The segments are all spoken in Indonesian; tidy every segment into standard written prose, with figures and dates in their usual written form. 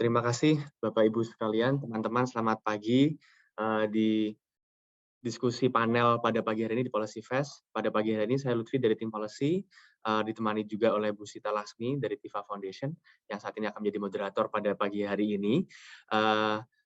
Terima kasih Bapak Ibu sekalian, teman-teman selamat pagi. Di diskusi panel pada pagi hari ini di Policy Fest. Pada pagi hari ini saya Lutfi dari tim Policy, ditemani juga oleh Bu Sita Lasmi dari Tiva Foundation, yang saat ini akan menjadi moderator pada pagi hari ini.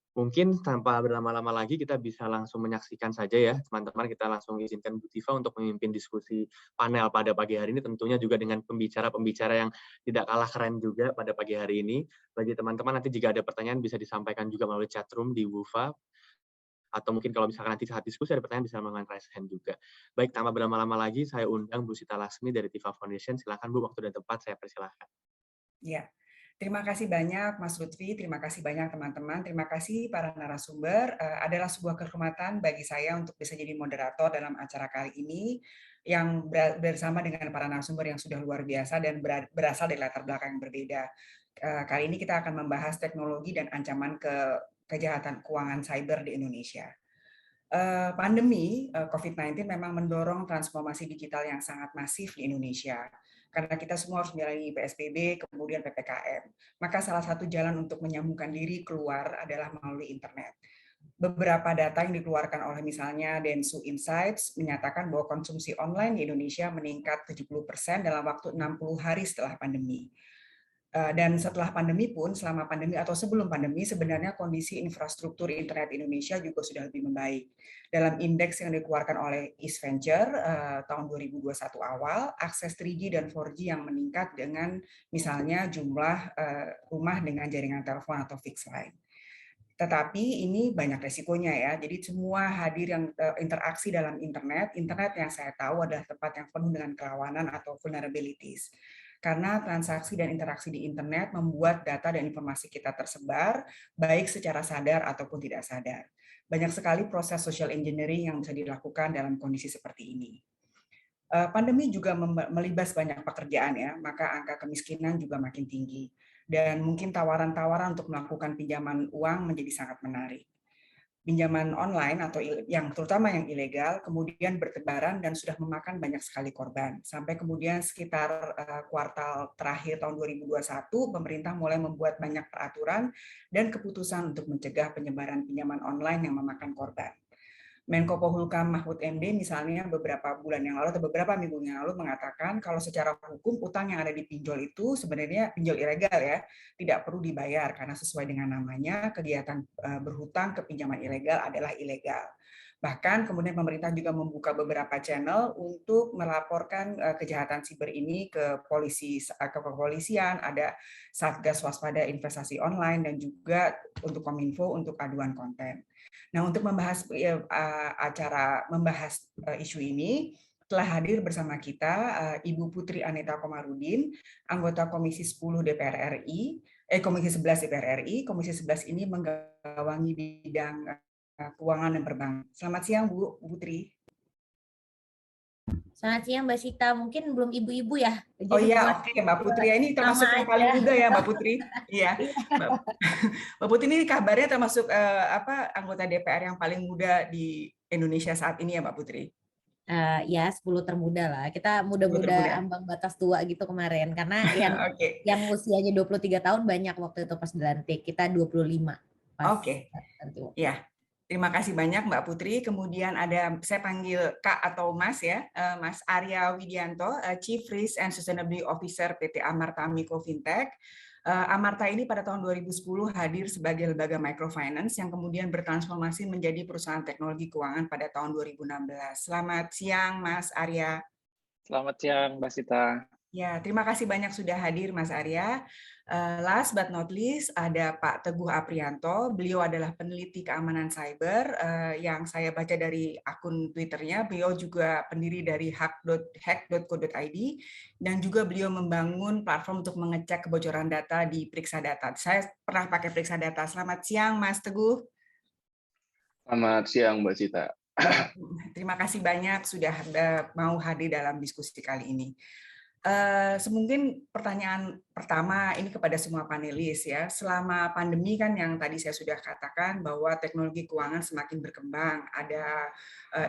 Mungkin tanpa berlama-lama lagi kita bisa langsung menyaksikan saja ya, teman-teman. Kita langsung izinkan Bu Tiva untuk memimpin diskusi panel pada pagi hari ini, tentunya juga dengan pembicara-pembicara yang tidak kalah keren juga pada pagi hari ini. Bagi teman-teman nanti jika ada pertanyaan bisa disampaikan juga melalui chat room di WUFA, atau mungkin kalau misalkan nanti saat diskusi ada pertanyaan bisa menggunakan raise hand juga. Baik, tanpa berlama-lama lagi saya undang Bu Sita Lasmi dari Tiva Foundation. Silakan Bu, waktu dan tempat saya persilahkan. Ya, terima kasih banyak Mas Lutfi, terima kasih banyak teman-teman, terima kasih para narasumber. Adalah sebuah kehormatan bagi saya untuk bisa jadi moderator dalam acara kali ini yang bersama dengan para narasumber yang sudah luar biasa dan berasal dari latar belakang yang berbeda. Kali ini kita akan membahas teknologi dan ancaman kejahatan keuangan cyber di Indonesia. Pandemi COVID-19 memang mendorong transformasi digital yang sangat masif di Indonesia. Karena kita semua harus menjalani PSBB, kemudian PPKM. Maka salah satu jalan untuk menyambungkan diri keluar adalah melalui internet. Beberapa data yang dikeluarkan oleh misalnya Dentsu Insights menyatakan bahwa konsumsi online di Indonesia meningkat 70% dalam waktu 60 hari setelah pandemi. Dan setelah pandemi pun, selama pandemi atau sebelum pandemi, sebenarnya kondisi infrastruktur internet Indonesia juga sudah lebih membaik. Dalam indeks yang dikeluarkan oleh East Venture tahun 2021 awal, akses 3G dan 4G yang meningkat dengan misalnya jumlah rumah dengan jaringan telepon atau fixed line. Tetapi ini banyak resikonya ya. Jadi semua hadir yang interaksi dalam internet yang saya tahu adalah tempat yang penuh dengan kerawanan atau vulnerabilities. Karena transaksi dan interaksi di internet membuat data dan informasi kita tersebar, baik secara sadar ataupun tidak sadar. Banyak sekali proses social engineering yang bisa dilakukan dalam kondisi seperti ini. Pandemi juga melibas banyak pekerjaan ya, maka angka kemiskinan juga makin tinggi. Dan mungkin tawaran-tawaran untuk melakukan pinjaman uang menjadi sangat menarik. Pinjaman online atau yang terutama yang ilegal kemudian bertebaran dan sudah memakan banyak sekali korban. Sampai kemudian sekitar kuartal terakhir tahun 2021, pemerintah mulai membuat banyak peraturan dan keputusan untuk mencegah penyebaran pinjaman online yang memakan korban. Menko Polhukam Mahfud MD misalnya beberapa bulan yang lalu atau beberapa minggu yang lalu mengatakan kalau secara hukum utang yang ada di pinjol itu sebenarnya pinjol ilegal ya, tidak perlu dibayar karena sesuai dengan namanya kegiatan berhutang ke pinjaman ilegal adalah ilegal. Bahkan kemudian pemerintah juga membuka beberapa channel untuk melaporkan kejahatan siber ini ke kepolisian, ada Satgas Waspada Investasi Online dan juga untuk Kominfo untuk aduan konten. Nah, untuk membahas isu ini telah hadir bersama kita Ibu Putri Aneta Komarudin, anggota Komisi 10 DPR RI, Komisi 11 DPR RI. Komisi 11 ini menggawangi bidang keuangan dan perbankan. Selamat siang Bu Putri. Selamat siang Mbak Sita, mungkin belum ibu-ibu ya? Jadi oh iya, oke Mbak Putri, ini termasuk yang paling muda ya Mbak Putri. Iya. Mbak Putri ini kabarnya termasuk anggota DPR yang paling muda di Indonesia saat ini ya Mbak Putri? Ya 10 termuda lah. Kita muda-muda ambang batas tua gitu kemarin. Karena yang usianya 23 tahun banyak waktu itu pas dilantik. Kita 25. Oke. Ya. Terima kasih banyak Mbak Putri. Kemudian ada, saya panggil Kak atau Mas ya, Mas Arya Widianto, Chief Risk and Sustainability Officer PT Amarta Mikro Fintech. Amarta ini pada tahun 2010 hadir sebagai lembaga microfinance yang kemudian bertransformasi menjadi perusahaan teknologi keuangan pada tahun 2016. Selamat siang Mas Arya. Selamat siang Mbak Sita. Ya, terima kasih banyak sudah hadir Mas Arya. Last but not least ada Pak Teguh Aprianto. Beliau adalah peneliti keamanan cyber yang saya baca dari akun Twitternya. Beliau juga pendiri dari hack.co.id dan juga beliau membangun platform untuk mengecek kebocoran data di Periksa Data. Saya pernah pakai Periksa Data. Selamat siang Mas Teguh. Selamat siang Mbak Sita. Terima kasih banyak sudah mau hadir dalam diskusi kali ini. Mungkin pertanyaan pertama ini kepada semua panelis ya. Selama pandemi kan yang tadi saya sudah katakan bahwa teknologi keuangan semakin berkembang. Ada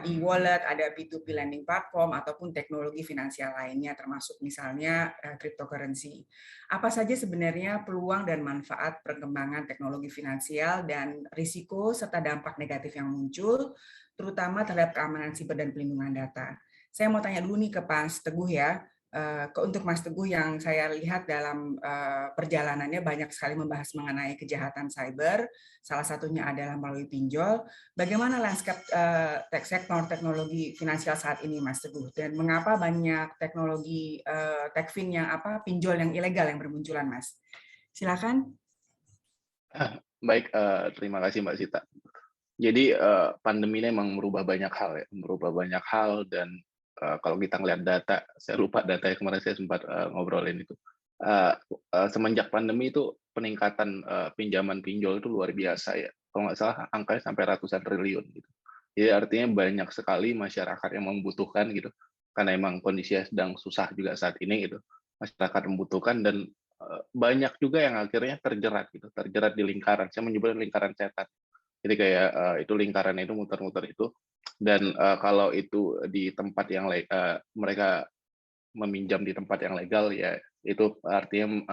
e-wallet, ada P2P lending platform ataupun teknologi finansial lainnya termasuk misalnya cryptocurrency. Apa saja sebenarnya peluang dan manfaat perkembangan teknologi finansial dan risiko serta dampak negatif yang muncul terutama terhadap keamanan siber dan pelindungan data. Saya mau tanya dulu nih ke Mas Teguh ya. Untuk Mas Teguh yang saya lihat dalam perjalanannya banyak sekali membahas mengenai kejahatan cyber, salah satunya adalah melalui pinjol. Bagaimana lanskap sektor teknologi finansial saat ini, Mas Teguh? Dan mengapa banyak teknologi techfin yang pinjol yang ilegal yang bermunculan, Mas? Silakan. Baik, terima kasih Mbak Sita. Jadi pandemi ini memang merubah banyak hal ya, dan kalau kita ngelihat data, saya lupa data yang kemarin saya sempat ngobrolin itu. Semenjak pandemi itu peningkatan pinjaman pinjol itu luar biasa ya. Kalau nggak salah angkanya sampai ratusan triliun gitu. Jadi artinya banyak sekali masyarakat yang membutuhkan gitu. Karena emang kondisinya sedang susah juga saat ini gitu. Masyarakat membutuhkan dan banyak juga yang akhirnya terjerat gitu, terjerat di lingkaran. Saya menyebutnya lingkaran setan. Jadi kayak itu lingkaran itu muter-muter itu. Dan kalau itu di tempat yang mereka meminjam di tempat yang legal ya itu artinya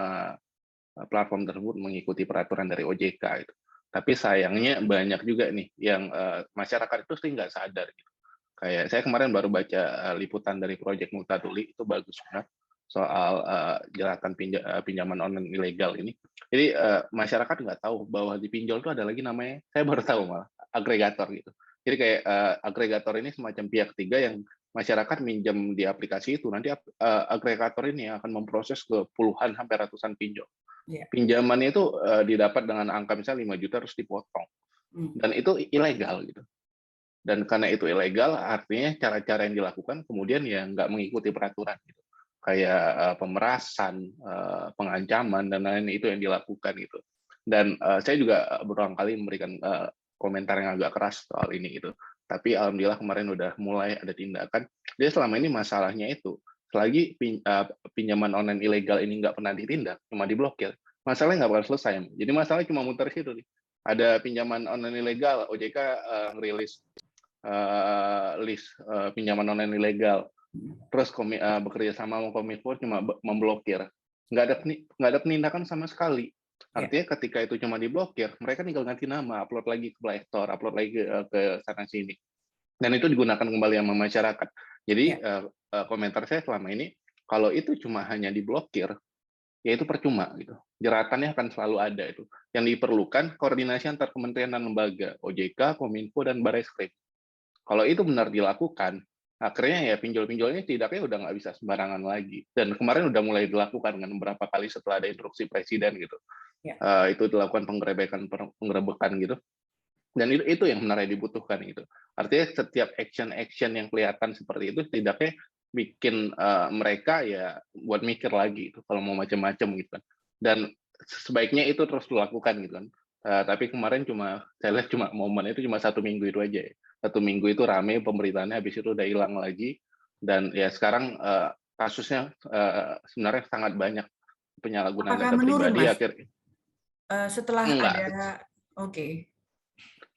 platform tersebut mengikuti peraturan dari OJK itu. Tapi sayangnya banyak juga nih yang masyarakat itu sering nggak sadar gitu. Kayak saya kemarin baru baca liputan dari Project Multatuli itu bagus banget soal jeratan pinjaman online ilegal ini. Jadi masyarakat nggak tahu bahwa di pinjol itu ada lagi namanya, saya baru tahu malah, agregator gitu. Jadi kayak agregator ini semacam pihak ketiga yang masyarakat minjam di aplikasi itu, nanti agregator ini akan memproses ke puluhan sampai ratusan pinjol. Yeah. Pinjamannya itu didapat dengan angka misalnya 5 juta terus dipotong. Dan itu ilegal gitu. Dan karena itu ilegal, artinya cara-cara yang dilakukan kemudian ya nggak mengikuti peraturan gitu. Kayak pemerasan, pengancaman, dan lain itu yang dilakukan gitu. Dan saya juga berulang kali memberikan komentar yang agak keras soal ini gitu. Tapi alhamdulillah kemarin udah mulai ada tindakan. Dia selama ini masalahnya itu, selagi pinjaman online ilegal ini nggak pernah ditindak, cuma diblokir, masalahnya nggak bakal selesai. Jadi masalahnya cuma muter situ nih. Ada pinjaman online ilegal, OJK ngerilis list pinjaman online ilegal. Terus bekerja sama sama Kominfo cuma memblokir, nggak ada penindakan sama sekali. Artinya ketika itu cuma diblokir, mereka tinggal ganti nama, upload lagi ke Play Store, upload lagi ke sana sini, dan itu digunakan kembali sama masyarakat. Jadi komentar saya selama ini, kalau itu cuma hanya diblokir, ya itu percuma gitu. Jeratannya akan selalu ada itu. Yang diperlukan koordinasi antar kementerian dan lembaga, OJK, Kominfo, dan Barreskrim. Kalau itu benar dilakukan, akhirnya ya pinjol-pinjolnya tidaknya udah nggak bisa sembarangan lagi. Dan kemarin udah mulai dilakukan dengan beberapa kali setelah ada instruksi presiden gitu. Itu dilakukan penggerebekan gitu. Dan itu yang sebenarnya dibutuhkan gitu. Artinya setiap action yang kelihatan seperti itu tidaknya bikin mereka ya buat mikir lagi gitu kalau mau macam-macam gitu kan. Dan sebaiknya itu terus dilakukan gitu kan. Tapi kemarin saya lihat momen itu cuma 1 minggu itu aja ya. 1 minggu itu rame pemberitaannya, habis itu udah hilang lagi. Dan ya sekarang kasusnya sebenarnya sangat banyak penyalahgunaan data pribadi. Akhirnya setelah ada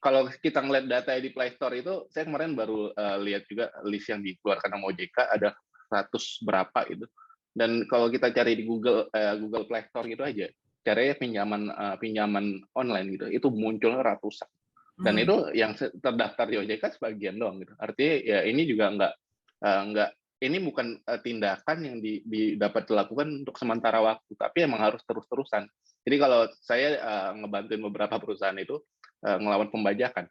Kalau kita ngeliat data di Play Store itu, saya kemarin baru lihat juga list yang dikeluarkan sama OJK ada 100 berapa itu. Dan kalau kita cari di Google Play Store gitu aja, caranya pinjaman online gitu, itu muncul ratusan. Dan itu yang terdaftar di OJK sebagian doang gitu. Artinya ya ini juga ini bukan tindakan yang dapat dilakukan untuk sementara waktu, tapi emang harus terus-terusan. Jadi kalau saya ngebantuin beberapa perusahaan itu ngelawan pembajakan,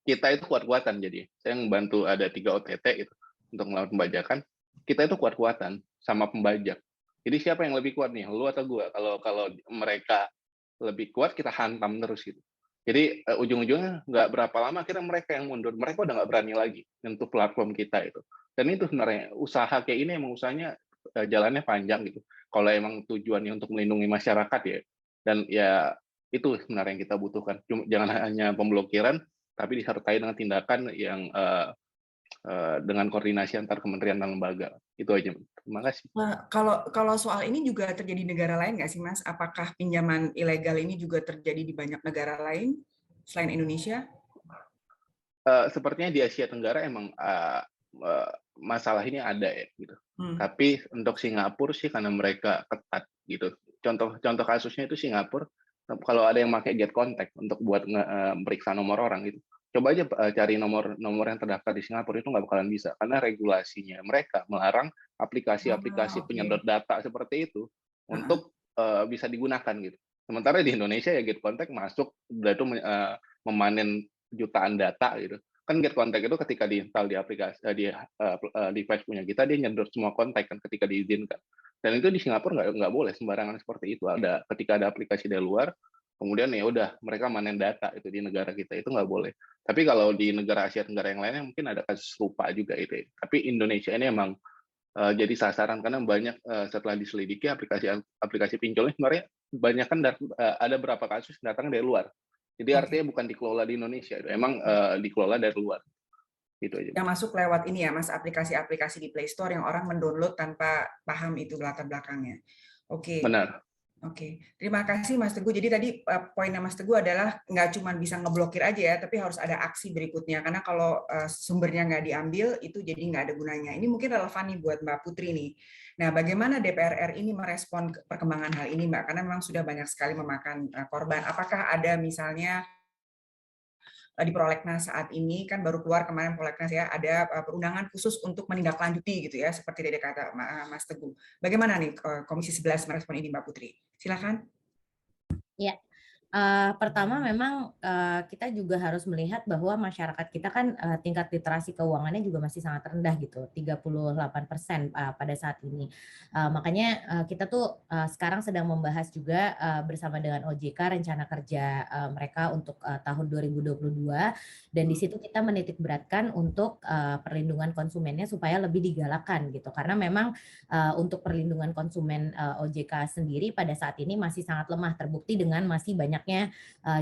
kita itu kuat-kuatan. Jadi saya ngebantu ada 3 OTT itu untuk ngelawan pembajakan. Kita itu kuat-kuatan sama pembajak. Jadi siapa yang lebih kuat nih, lu atau gua? Kalau mereka lebih kuat, kita hantam terus gitu. Jadi ujung-ujungnya nggak berapa lama akhirnya mereka yang mundur. Mereka udah nggak berani lagi untuk platform kita itu. Dan itu sebenarnya usaha kayak ini emang usahanya jalannya panjang gitu. Kalau emang tujuannya untuk melindungi masyarakat ya. Dan ya itu sebenarnya yang kita butuhkan. Jangan hanya pemblokiran, tapi disertai dengan tindakan yang dengan koordinasi antar kementerian dan lembaga. Itu aja. Terima kasih. Kalau soal ini juga terjadi di negara lain nggak sih, Mas? Apakah pinjaman ilegal ini juga terjadi di banyak negara lain selain Indonesia? Sepertinya di Asia Tenggara emang masalah ini ada ya gitu. Tapi untuk Singapura sih karena mereka ketat gitu. Contoh kasusnya itu Singapura, kalau ada yang pakai get contact untuk buat meriksa nomor orang gitu, coba aja cari nomor yang terdaftar di Singapura, itu nggak bakalan bisa karena regulasinya mereka melarang aplikasi-aplikasi penyedot data seperti itu untuk bisa digunakan gitu. Sementara di Indonesia ya get contact masuk udah itu memanen jutaan data gitu. Kan get contact itu ketika diinstal di aplikasi device punya kita, dia nyedot semua kontak kan ketika diizinkan. Dan itu di Singapura nggak boleh sembarangan seperti itu. Ketika ada aplikasi dari luar, kemudian ya udah mereka manen data itu di negara kita, itu nggak boleh. Tapi kalau di negara Asia Tenggara yang lainnya mungkin ada kasus serupa juga itu. Tapi Indonesia ini emang jadi sasaran karena banyak setelah diselidiki aplikasi pinjolnya sebenarnya banyak kan ada berapa kasus datang dari luar. Jadi artinya bukan dikelola di Indonesia, itu emang dikelola dari luar. Itu aja. Yang masuk lewat ini ya, Mas, aplikasi-aplikasi di Play Store yang orang mendownload tanpa paham itu latar belakangnya. Oke. Benar. Oke, terima kasih Mas Teguh. Jadi tadi poinnya Mas Teguh adalah nggak cuma bisa ngeblokir aja ya, tapi harus ada aksi berikutnya. Karena kalau sumbernya nggak diambil, itu jadi nggak ada gunanya. Ini mungkin relevan nih buat Mbak Putri nih. Nah, bagaimana DPR RI ini merespon perkembangan hal ini, Mbak? Karena memang sudah banyak sekali memakan korban. Apakah ada misalnya di Prolegnas saat ini, kan baru keluar kemarin Prolegnas ya, ada perundangan khusus untuk menindaklanjuti gitu ya, seperti tadi kata Mas Teguh. Bagaimana nih Komisi 11 merespon ini, Mbak Putri? Silakan. Ya. Pertama memang kita juga harus melihat bahwa masyarakat kita kan tingkat literasi keuangannya juga masih sangat rendah gitu, 38% pada saat ini. Makanya kita tuh sekarang sedang membahas juga bersama dengan OJK rencana kerja mereka untuk tahun 2022, dan di situ kita menitik beratkan untuk perlindungan konsumennya supaya lebih digalakkan gitu, karena memang untuk perlindungan konsumen OJK sendiri pada saat ini masih sangat lemah, terbukti dengan masih banyaknya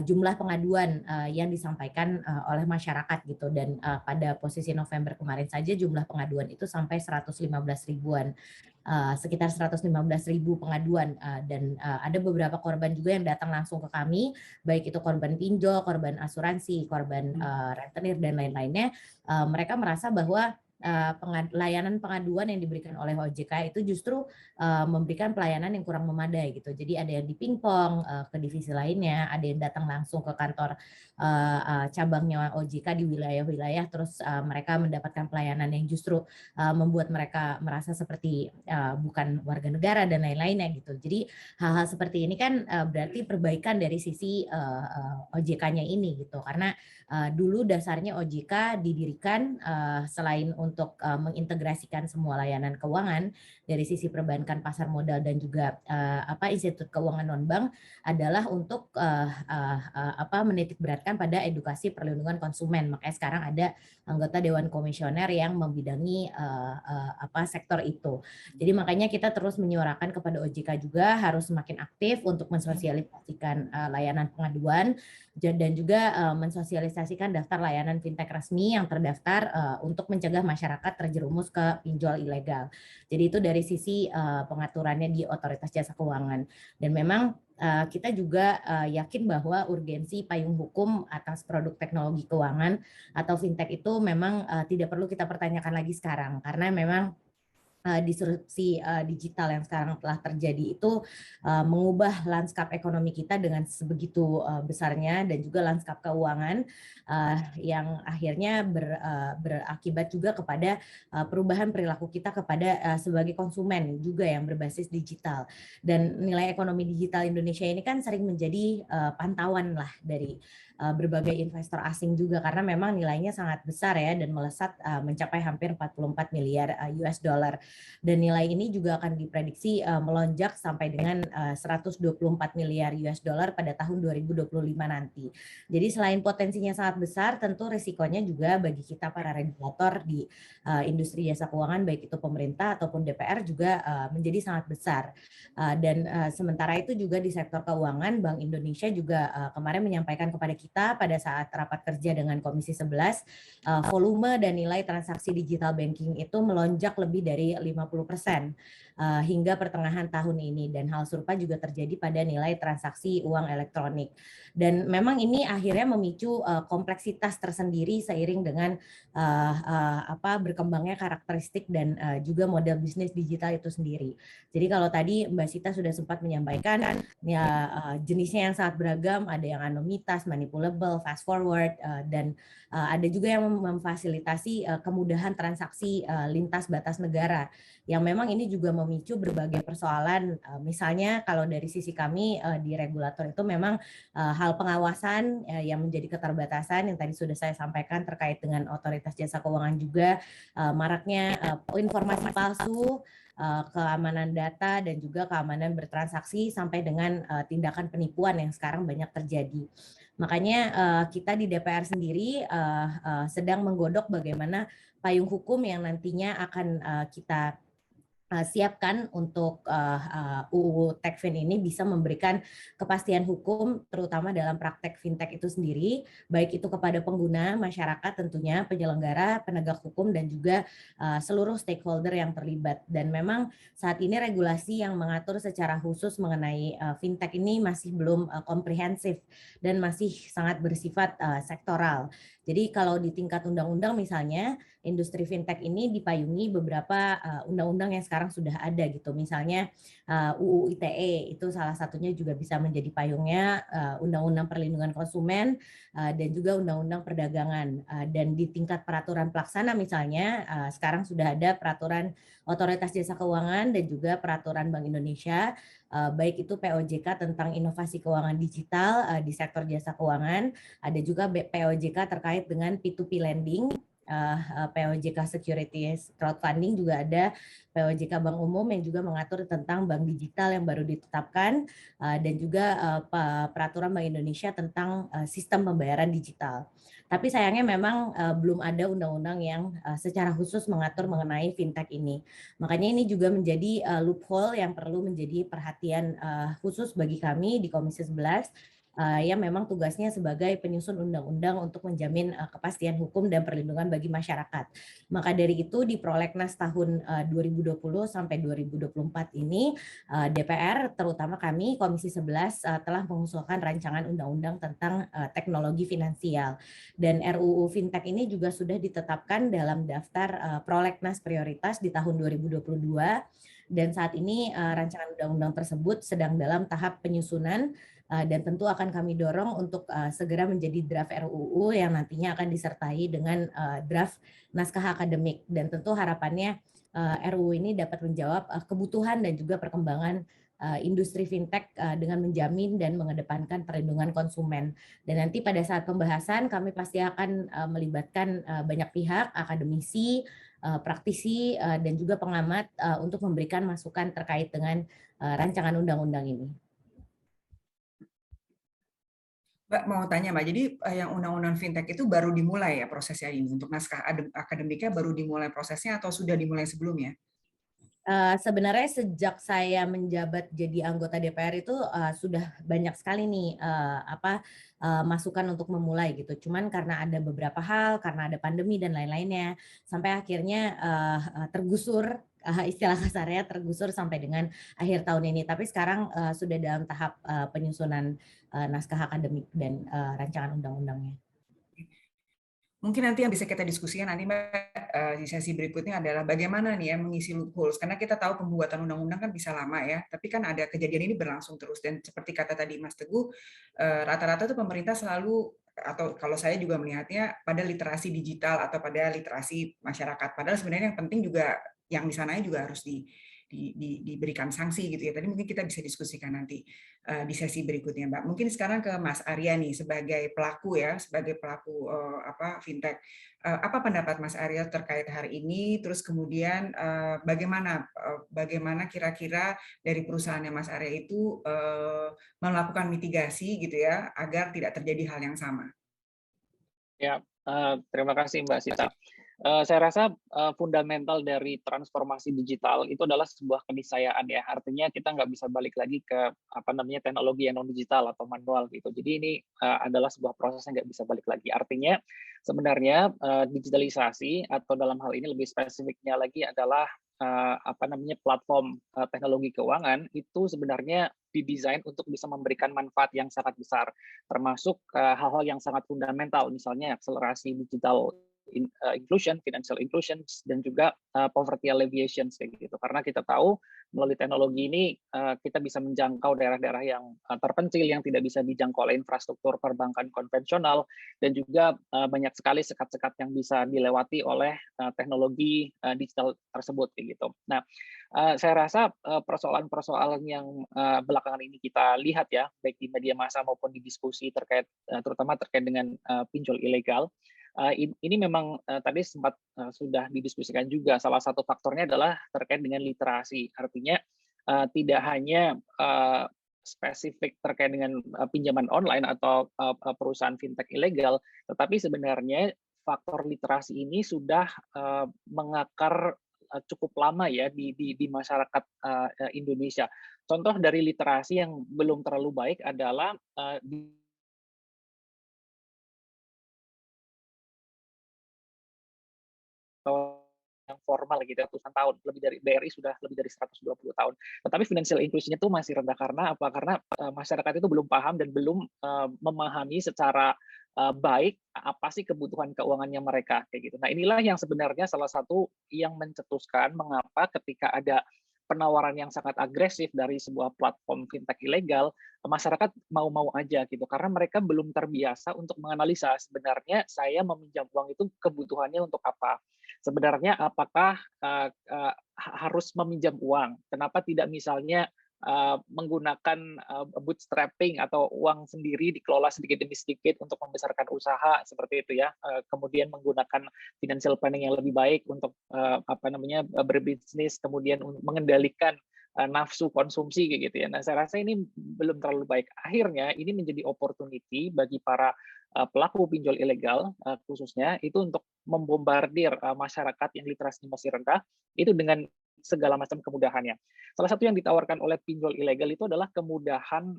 jumlah pengaduan yang disampaikan oleh masyarakat gitu, dan pada posisi November kemarin saja jumlah pengaduan itu sampai 115 ribuan, sekitar 115 ribu pengaduan, dan ada beberapa korban juga yang datang langsung ke kami, baik itu korban pinjol, korban asuransi, korban rentenir dan lain-lainnya. Mereka merasa bahwa layanan pengaduan yang diberikan oleh OJK itu justru memberikan pelayanan yang kurang memadai gitu. Jadi ada yang dipingpong ke divisi lainnya, ada yang datang langsung ke kantor cabangnya OJK di wilayah-wilayah, terus mereka mendapatkan pelayanan yang justru membuat mereka merasa seperti bukan warga negara dan lain-lainnya gitu. Jadi hal-hal seperti ini kan berarti perbaikan dari sisi OJK-nya ini gitu, karena dulu dasarnya OJK didirikan selain untuk mengintegrasikan semua layanan keuangan dari sisi perbankan, pasar modal, dan juga institut keuangan non-bank adalah untuk menitik beratkan pada edukasi perlindungan konsumen. Makanya sekarang ada anggota Dewan Komisioner yang membidangi sektor itu. Jadi makanya kita terus menyuarakan kepada OJK juga harus semakin aktif untuk mensosialisasikan layanan pengaduan dan juga mensosialisasikan daftar layanan fintech resmi yang terdaftar untuk mencegah masyarakat terjerumus ke pinjol ilegal. Jadi itu dari sisi pengaturannya di Otoritas Jasa Keuangan. Dan memang kita juga yakin bahwa urgensi payung hukum atas produk teknologi keuangan atau fintech itu memang tidak perlu kita pertanyakan lagi sekarang, karena memang disrupsi digital yang sekarang telah terjadi itu mengubah lanskap ekonomi kita dengan sebegitu besarnya, dan juga lanskap keuangan yang akhirnya berakibat juga kepada perubahan perilaku kita kepada sebagai konsumen juga yang berbasis digital. Dan nilai ekonomi digital Indonesia ini kan sering menjadi pantauan lah dari berbagai investor asing juga, karena memang nilainya sangat besar ya, dan melesat mencapai hampir 44 miliar US dollar. Dan nilai ini juga akan diprediksi melonjak sampai dengan 124 miliar US dollar pada tahun 2025 nanti. Jadi selain potensinya sangat besar, tentu risikonya juga bagi kita para regulator di industri jasa keuangan, baik itu pemerintah ataupun DPR, juga menjadi sangat besar. Dan sementara itu juga di sektor keuangan, Bank Indonesia juga kemarin menyampaikan kepada kita kita pada saat rapat kerja dengan Komisi 11, volume dan nilai transaksi digital banking itu melonjak lebih dari 50% hingga pertengahan tahun ini, dan hal serupa juga terjadi pada nilai transaksi uang elektronik. Dan memang ini akhirnya memicu kompleksitas tersendiri seiring dengan berkembangnya karakteristik dan juga model bisnis digital itu sendiri. Jadi kalau tadi Mbak Sita sudah sempat menyampaikan ya, jenisnya yang sangat beragam, ada yang anonimitas, manipulable, fast forward, dan ada juga yang memfasilitasi kemudahan transaksi lintas batas negara, yang memang ini juga memicu berbagai persoalan. Misalnya kalau dari sisi kami di regulator itu memang hal pengawasan yang menjadi keterbatasan yang tadi sudah saya sampaikan terkait dengan otoritas jasa keuangan juga, maraknya informasi palsu, keamanan data, dan juga keamanan bertransaksi sampai dengan tindakan penipuan yang sekarang banyak terjadi. Makanya kita di DPR sendiri sedang menggodok bagaimana payung hukum yang nantinya akan kita siapkan untuk UU Techfin ini bisa memberikan kepastian hukum terutama dalam praktek fintech itu sendiri, baik itu kepada pengguna, masyarakat tentunya, penyelenggara, penegak hukum, dan juga seluruh stakeholder yang terlibat. Dan memang saat ini regulasi yang mengatur secara khusus mengenai fintech ini masih belum komprehensif dan masih sangat bersifat sektoral. Jadi kalau di tingkat undang-undang misalnya, industri fintech ini dipayungi beberapa undang-undang yang sekarang sudah ada gitu. Misalnya UU ITE itu salah satunya juga bisa menjadi payungnya, Undang-Undang Perlindungan Konsumen, dan juga Undang-Undang Perdagangan. Dan di tingkat peraturan pelaksana misalnya, sekarang sudah ada peraturan Otoritas Jasa Keuangan dan juga peraturan Bank Indonesia, baik itu POJK tentang inovasi keuangan digital di sektor jasa keuangan, ada juga POJK terkait dengan P2P lending, POJK Securities Crowdfunding, juga ada POJK Bank Umum yang juga mengatur tentang bank digital yang baru ditetapkan, dan juga peraturan Bank Indonesia tentang sistem pembayaran digital. Tapi sayangnya memang belum ada undang-undang yang secara khusus mengatur mengenai fintech ini. Makanya ini juga menjadi loophole yang perlu menjadi perhatian khusus bagi kami di Komisi 11, yang memang tugasnya sebagai penyusun undang-undang untuk menjamin kepastian hukum dan perlindungan bagi masyarakat. Maka dari itu di Prolegnas tahun 2020 sampai 2024 ini DPR, terutama kami Komisi 11 telah mengusulkan rancangan undang-undang tentang teknologi finansial, dan RUU Fintech ini juga sudah ditetapkan dalam daftar Prolegnas prioritas di tahun 2022. Dan saat ini rancangan undang-undang tersebut sedang dalam tahap penyusunan, dan tentu akan kami dorong untuk segera menjadi draft RUU yang nantinya akan disertai dengan draft naskah akademik. Dan tentu harapannya RUU ini dapat menjawab kebutuhan dan juga perkembangan industri fintech dengan menjamin dan mengedepankan perlindungan konsumen. Dan nanti pada saat pembahasan kami pasti akan melibatkan banyak pihak, akademisi, praktisi, dan juga pengamat untuk memberikan masukan terkait dengan rancangan undang-undang ini. Mbak mau tanya Mbak, jadi yang undang-undang fintech itu baru dimulai ya prosesnya ini, untuk naskah akademiknya baru dimulai prosesnya atau sudah dimulai sebelumnya? Sebenarnya sejak saya menjabat jadi anggota DPR itu sudah banyak sekali nih masukan untuk memulai gitu. Cuman karena ada beberapa hal, karena ada pandemi dan lain-lainnya, sampai akhirnya tergusur, istilah kasarnya tergusur sampai dengan akhir tahun ini. Tapi sekarang sudah dalam tahap penyusunan naskah akademik dan rancangan undang-undangnya. Mungkin nanti yang bisa kita diskusikan nanti Mbak di sesi berikutnya adalah bagaimana nih ya mengisi loopholes, karena kita tahu pembuatan undang-undang kan bisa lama ya, tapi kan ada kejadian ini berlangsung terus, dan seperti kata tadi Mas Teguh, rata-rata tuh pemerintah selalu, atau kalau saya juga melihatnya pada literasi digital atau pada literasi masyarakat, padahal sebenarnya yang penting juga yang di sananya juga harus diberikan sanksi gitu ya. Tadi mungkin kita bisa diskusikan nanti di sesi berikutnya, Mbak. Mungkin sekarang ke Mas Arya nih sebagai pelaku ya, sebagai pelaku fintech. Apa pendapat Mas Arya terkait hari ini? Terus kemudian bagaimana kira-kira dari perusahaannya Mas Arya itu melakukan mitigasi gitu ya agar tidak terjadi hal yang sama? Ya, terima kasih Mbak Sita. Saya rasa fundamental dari transformasi digital itu adalah sebuah keniscayaan ya. Artinya kita nggak bisa balik lagi ke teknologi yang non digital atau manual gitu. Jadi ini adalah sebuah proses yang nggak bisa balik lagi. Artinya sebenarnya digitalisasi atau dalam hal ini lebih spesifiknya lagi adalah platform teknologi keuangan itu sebenarnya didesain untuk bisa memberikan manfaat yang sangat besar, termasuk hal-hal yang sangat fundamental, misalnya akselerasi digital inclusion, financial inclusion, dan juga poverty alleviation kayak gitu. Karena kita tahu melalui teknologi ini kita bisa menjangkau daerah-daerah yang terpencil yang tidak bisa dijangkau oleh infrastruktur perbankan konvensional, dan juga banyak sekali sekat-sekat yang bisa dilewati oleh teknologi digital tersebut kayak gitu. Nah, saya rasa persoalan-persoalan yang belakangan ini kita lihat ya, baik di media massa maupun di diskusi terutama terkait dengan pinjol ilegal. Ini memang tadi sempat sudah didiskusikan juga. Salah satu faktornya adalah terkait dengan literasi. Artinya tidak hanya spesifik terkait dengan pinjaman online atau perusahaan fintech ilegal, tetapi sebenarnya faktor literasi ini sudah mengakar cukup lama ya di masyarakat Indonesia. Contoh dari literasi yang belum terlalu baik adalah yang formal gitu ya, ratusan tahun, lebih dari BRI sudah lebih dari 120 tahun. Tetapi financial inclusion itu masih rendah karena apa? Karena masyarakat itu belum paham dan belum memahami secara baik apa sih kebutuhan keuangannya mereka kayak gitu. Nah, inilah yang sebenarnya salah satu yang mencetuskan mengapa ketika ada penawaran yang sangat agresif dari sebuah platform fintech ilegal, masyarakat mau-mau aja gitu, karena mereka belum terbiasa untuk menganalisa sebenarnya saya meminjam uang itu kebutuhannya untuk apa. Sebenarnya apakah harus meminjam uang? Kenapa tidak misalnya menggunakan bootstrapping atau uang sendiri dikelola sedikit demi sedikit untuk membesarkan usaha seperti itu ya. Kemudian menggunakan financial planning yang lebih baik untuk berbisnis, kemudian mengendalikan nafsu konsumsi kayak gitu ya. Nah, saya rasa ini belum terlalu baik. Akhirnya ini menjadi opportunity bagi para pelaku pinjol ilegal khususnya itu untuk membombardir masyarakat yang literasinya masih rendah itu dengan segala macam kemudahannya. Salah satu yang ditawarkan oleh pinjol ilegal itu adalah kemudahan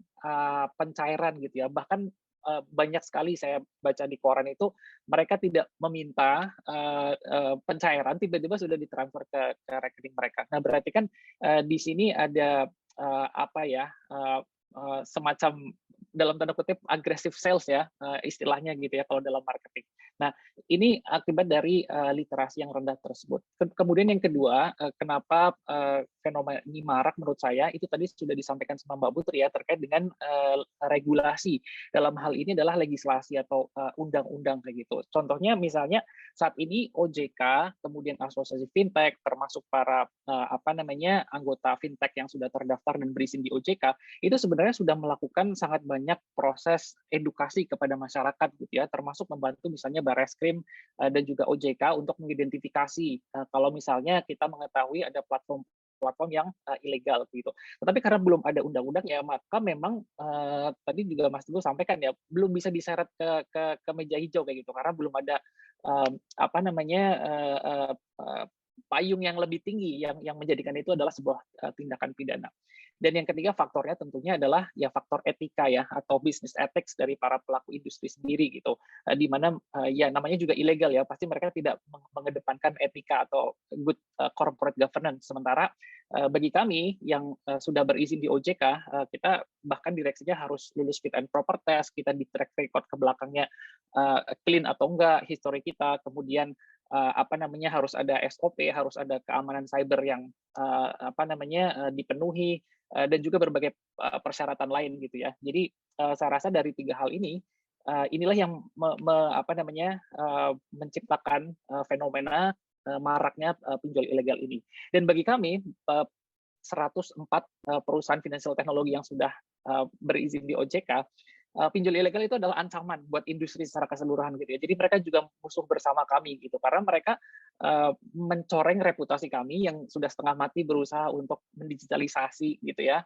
pencairan gitu ya. Bahkan banyak sekali saya baca di koran itu mereka tidak meminta pencairan, tiba-tiba sudah ditransfer ke rekening mereka. Nah, berarti kan di sini ada semacam dalam tanda kutip agresif sales ya istilahnya gitu ya kalau dalam marketing. Nah, ini akibat dari literasi yang rendah tersebut. Kemudian yang kedua, kenapa fenomena ini marak menurut saya itu tadi sudah disampaikan sama Mbak Putri ya terkait dengan regulasi. Dalam hal ini adalah legislasi atau undang-undang kayak gitu. Contohnya misalnya saat ini OJK, kemudian Asosiasi Fintech termasuk para anggota fintech yang sudah terdaftar dan berizin di OJK itu sebenarnya sudah melakukan sangat banyak proses edukasi kepada masyarakat gitu ya, termasuk membantu misalnya Barreskrim dan juga OJK untuk mengidentifikasi kalau misalnya kita mengetahui ada platform yang ilegal gitu. Tetapi karena belum ada undang-undang ya maka memang tadi juga Mas Teguh sampaikan ya belum bisa diseret ke meja hijau kayak gitu karena belum ada payung yang lebih tinggi yang menjadikan itu adalah sebuah tindakan pidana. Dan yang ketiga faktornya tentunya adalah ya faktor etika ya atau business ethics dari para pelaku industri sendiri gitu. Di mana ya namanya juga ilegal ya, pasti mereka tidak mengedepankan etika atau good corporate governance. Sementara bagi kami yang sudah berizin di OJK, kita bahkan direksinya harus lulus fit and proper test, kita di track record ke belakangnya clean atau enggak, history kita, kemudian harus ada SOP, harus ada keamanan cyber yang dipenuhi dan juga berbagai persyaratan lain gitu ya. Jadi saya rasa dari tiga hal ini inilah yang menciptakan fenomena maraknya pinjol ilegal ini. Dan bagi kami 104 perusahaan financial teknologi yang sudah berizin di OJK, pinjol ilegal itu adalah ancaman buat industri secara keseluruhan gitu ya. Jadi mereka juga musuh bersama kami gitu karena mereka mencoreng reputasi kami yang sudah setengah mati berusaha untuk mendigitalisasi gitu ya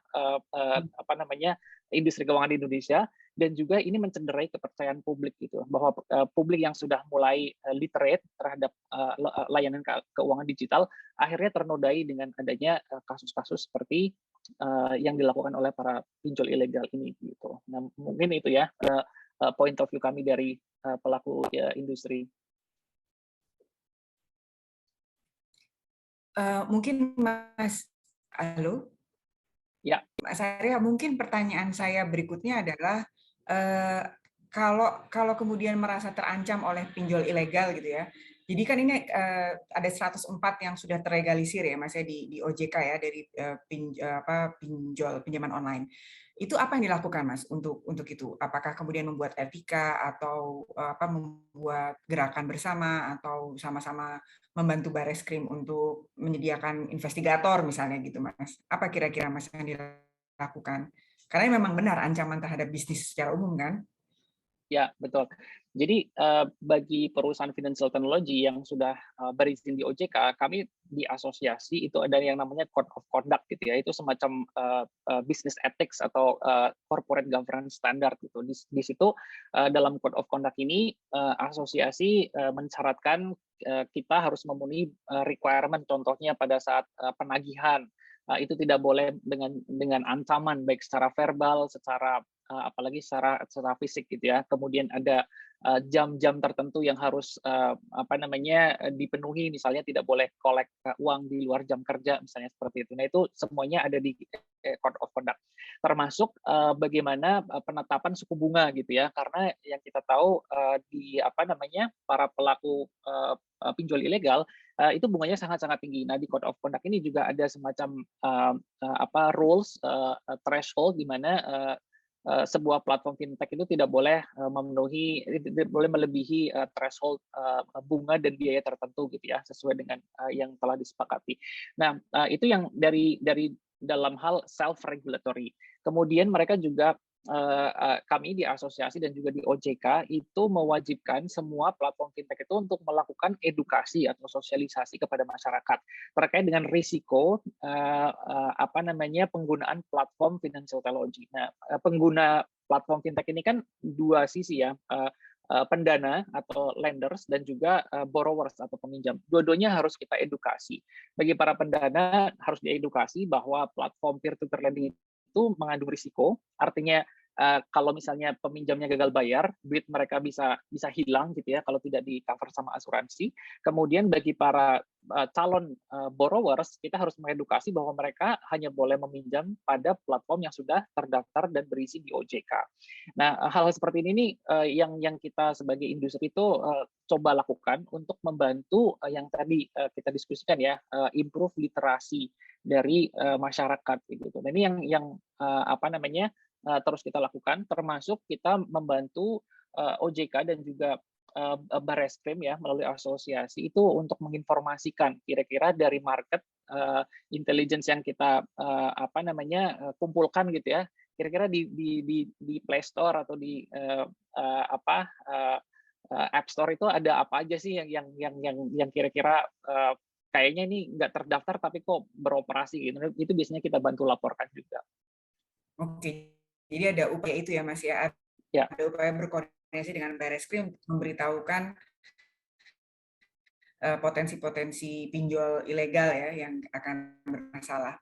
industri keuangan di Indonesia dan juga ini mencederai kepercayaan publik gitu, bahwa publik yang sudah mulai literate terhadap layanan keuangan digital akhirnya ternodai dengan adanya kasus-kasus seperti yang dilakukan oleh para pinjol ilegal ini gitu. Nah, mungkin itu ya point of view kami dari pelaku industri. Mungkin Mas, halo? Ya. Mas Arya, mungkin pertanyaan saya berikutnya adalah kalau kemudian merasa terancam oleh pinjol ilegal gitu ya. Jadi kan ini ada 104 yang sudah terlegalisir ya Mas ya di OJK ya dari pinjol pinjaman online. Itu apa yang dilakukan Mas untuk itu? Apakah kemudian membuat etika atau membuat gerakan bersama atau sama-sama membantu Bareskrim untuk menyediakan investigator misalnya gitu Mas? Apa kira-kira Mas yang dilakukan? Karena memang benar ancaman terhadap bisnis secara umum kan? Ya, betul. Jadi bagi perusahaan financial technology yang sudah berizin di OJK, kami di asosiasi itu ada yang namanya Code of Conduct gitu ya, itu semacam business ethics atau corporate governance standard gitu. Di situ dalam Code of Conduct ini asosiasi mensyaratkan kita harus memenuhi requirement, contohnya pada saat penagihan itu tidak boleh dengan ancaman baik secara verbal, secara apalagi secara fisik gitu ya. Kemudian ada jam-jam tertentu yang harus dipenuhi, misalnya tidak boleh collect uang di luar jam kerja misalnya seperti itu. Nah, itu semuanya ada di Code of Conduct. Termasuk bagaimana penetapan suku bunga gitu ya. Karena yang kita tahu para pelaku pinjol ilegal itu bunganya sangat-sangat tinggi. Nah, di Code of Conduct ini juga ada semacam rules threshold di mana sebuah platform fintech itu tidak boleh melebihi threshold bunga dan biaya tertentu gitu ya, sesuai dengan yang telah disepakati. Nah, itu yang dari dalam hal self regulatory. Kemudian mereka juga kami di asosiasi dan juga di OJK itu mewajibkan semua platform fintech itu untuk melakukan edukasi atau sosialisasi kepada masyarakat terkait dengan risiko penggunaan platform financial technology. Nah, pengguna platform fintech ini kan dua sisi ya, pendana atau lenders dan juga borrowers atau peminjam. Dua-duanya harus kita edukasi. Bagi para pendana harus diedukasi bahwa platform peer-to-peer lending itu mengandung risiko, artinya kalau misalnya peminjamnya gagal bayar, duit mereka bisa hilang gitu ya kalau tidak di cover sama asuransi. Kemudian bagi para calon borrowers, kita harus mengedukasi bahwa mereka hanya boleh meminjam pada platform yang sudah terdaftar dan berisi di OJK. Nah, hal seperti ini yang kita sebagai industri itu coba lakukan untuk membantu yang tadi kita diskusikan ya, improve literasi dari masyarakat gitu. Dan ini yang terus kita lakukan, termasuk kita membantu OJK dan juga Bareskrim ya melalui asosiasi itu untuk menginformasikan kira-kira dari market intelligence yang kita kumpulkan gitu ya, kira-kira di Play Store atau di App Store itu ada apa aja sih yang kira-kira kayaknya ini nggak terdaftar tapi kok beroperasi gitu. Itu biasanya kita bantu laporkan juga. Oke, jadi ada upaya itu ya Mas ya. Ada upaya berkoordinasi dengan Bareskrim untuk memberitahukan potensi-potensi pinjol ilegal ya yang akan bermasalah.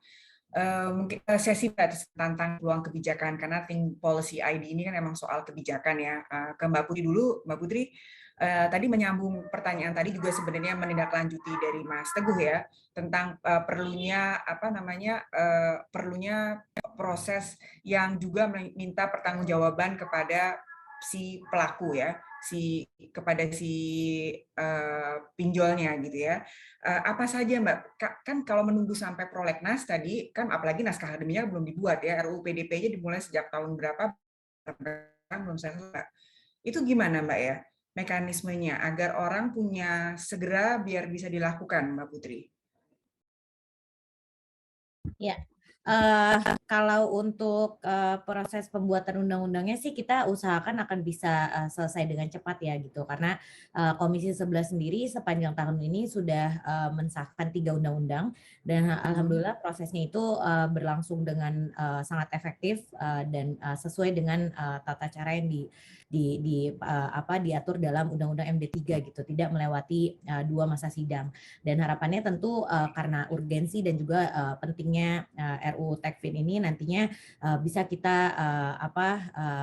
Mungkin sesi tentang peluang kebijakan karena Think Policy ID ini kan memang soal kebijakan ya. Ke Mbak Putri dulu, Mbak Putri. Tadi menyambung pertanyaan tadi juga sebenarnya menindaklanjuti dari Mas Teguh ya tentang perlunya proses yang juga meminta pertanggungjawaban kepada si pelaku ya, kepada si pinjolnya gitu ya. Apa saja Mbak? Kan kalau menunggu sampai prolegnas tadi kan apalagi naskah akademinya belum dibuat ya, RUU PDP-nya dimulai sejak tahun berapa belum selesai. Itu gimana Mbak ya mekanismenya agar orang punya segera biar bisa dilakukan Mbak Putri? Ya, Kalau untuk proses pembuatan undang-undangnya sih kita usahakan akan bisa selesai dengan cepat ya gitu, karena Komisi 11 sendiri sepanjang tahun ini sudah mensahkan 3 undang-undang dan alhamdulillah prosesnya itu berlangsung dengan sangat efektif dan sesuai dengan tata cara yang diatur dalam Undang-Undang MD3 gitu, tidak melewati 2 masa sidang. Dan harapannya tentu karena urgensi dan juga pentingnya RUU Tekvin ini nantinya bisa kita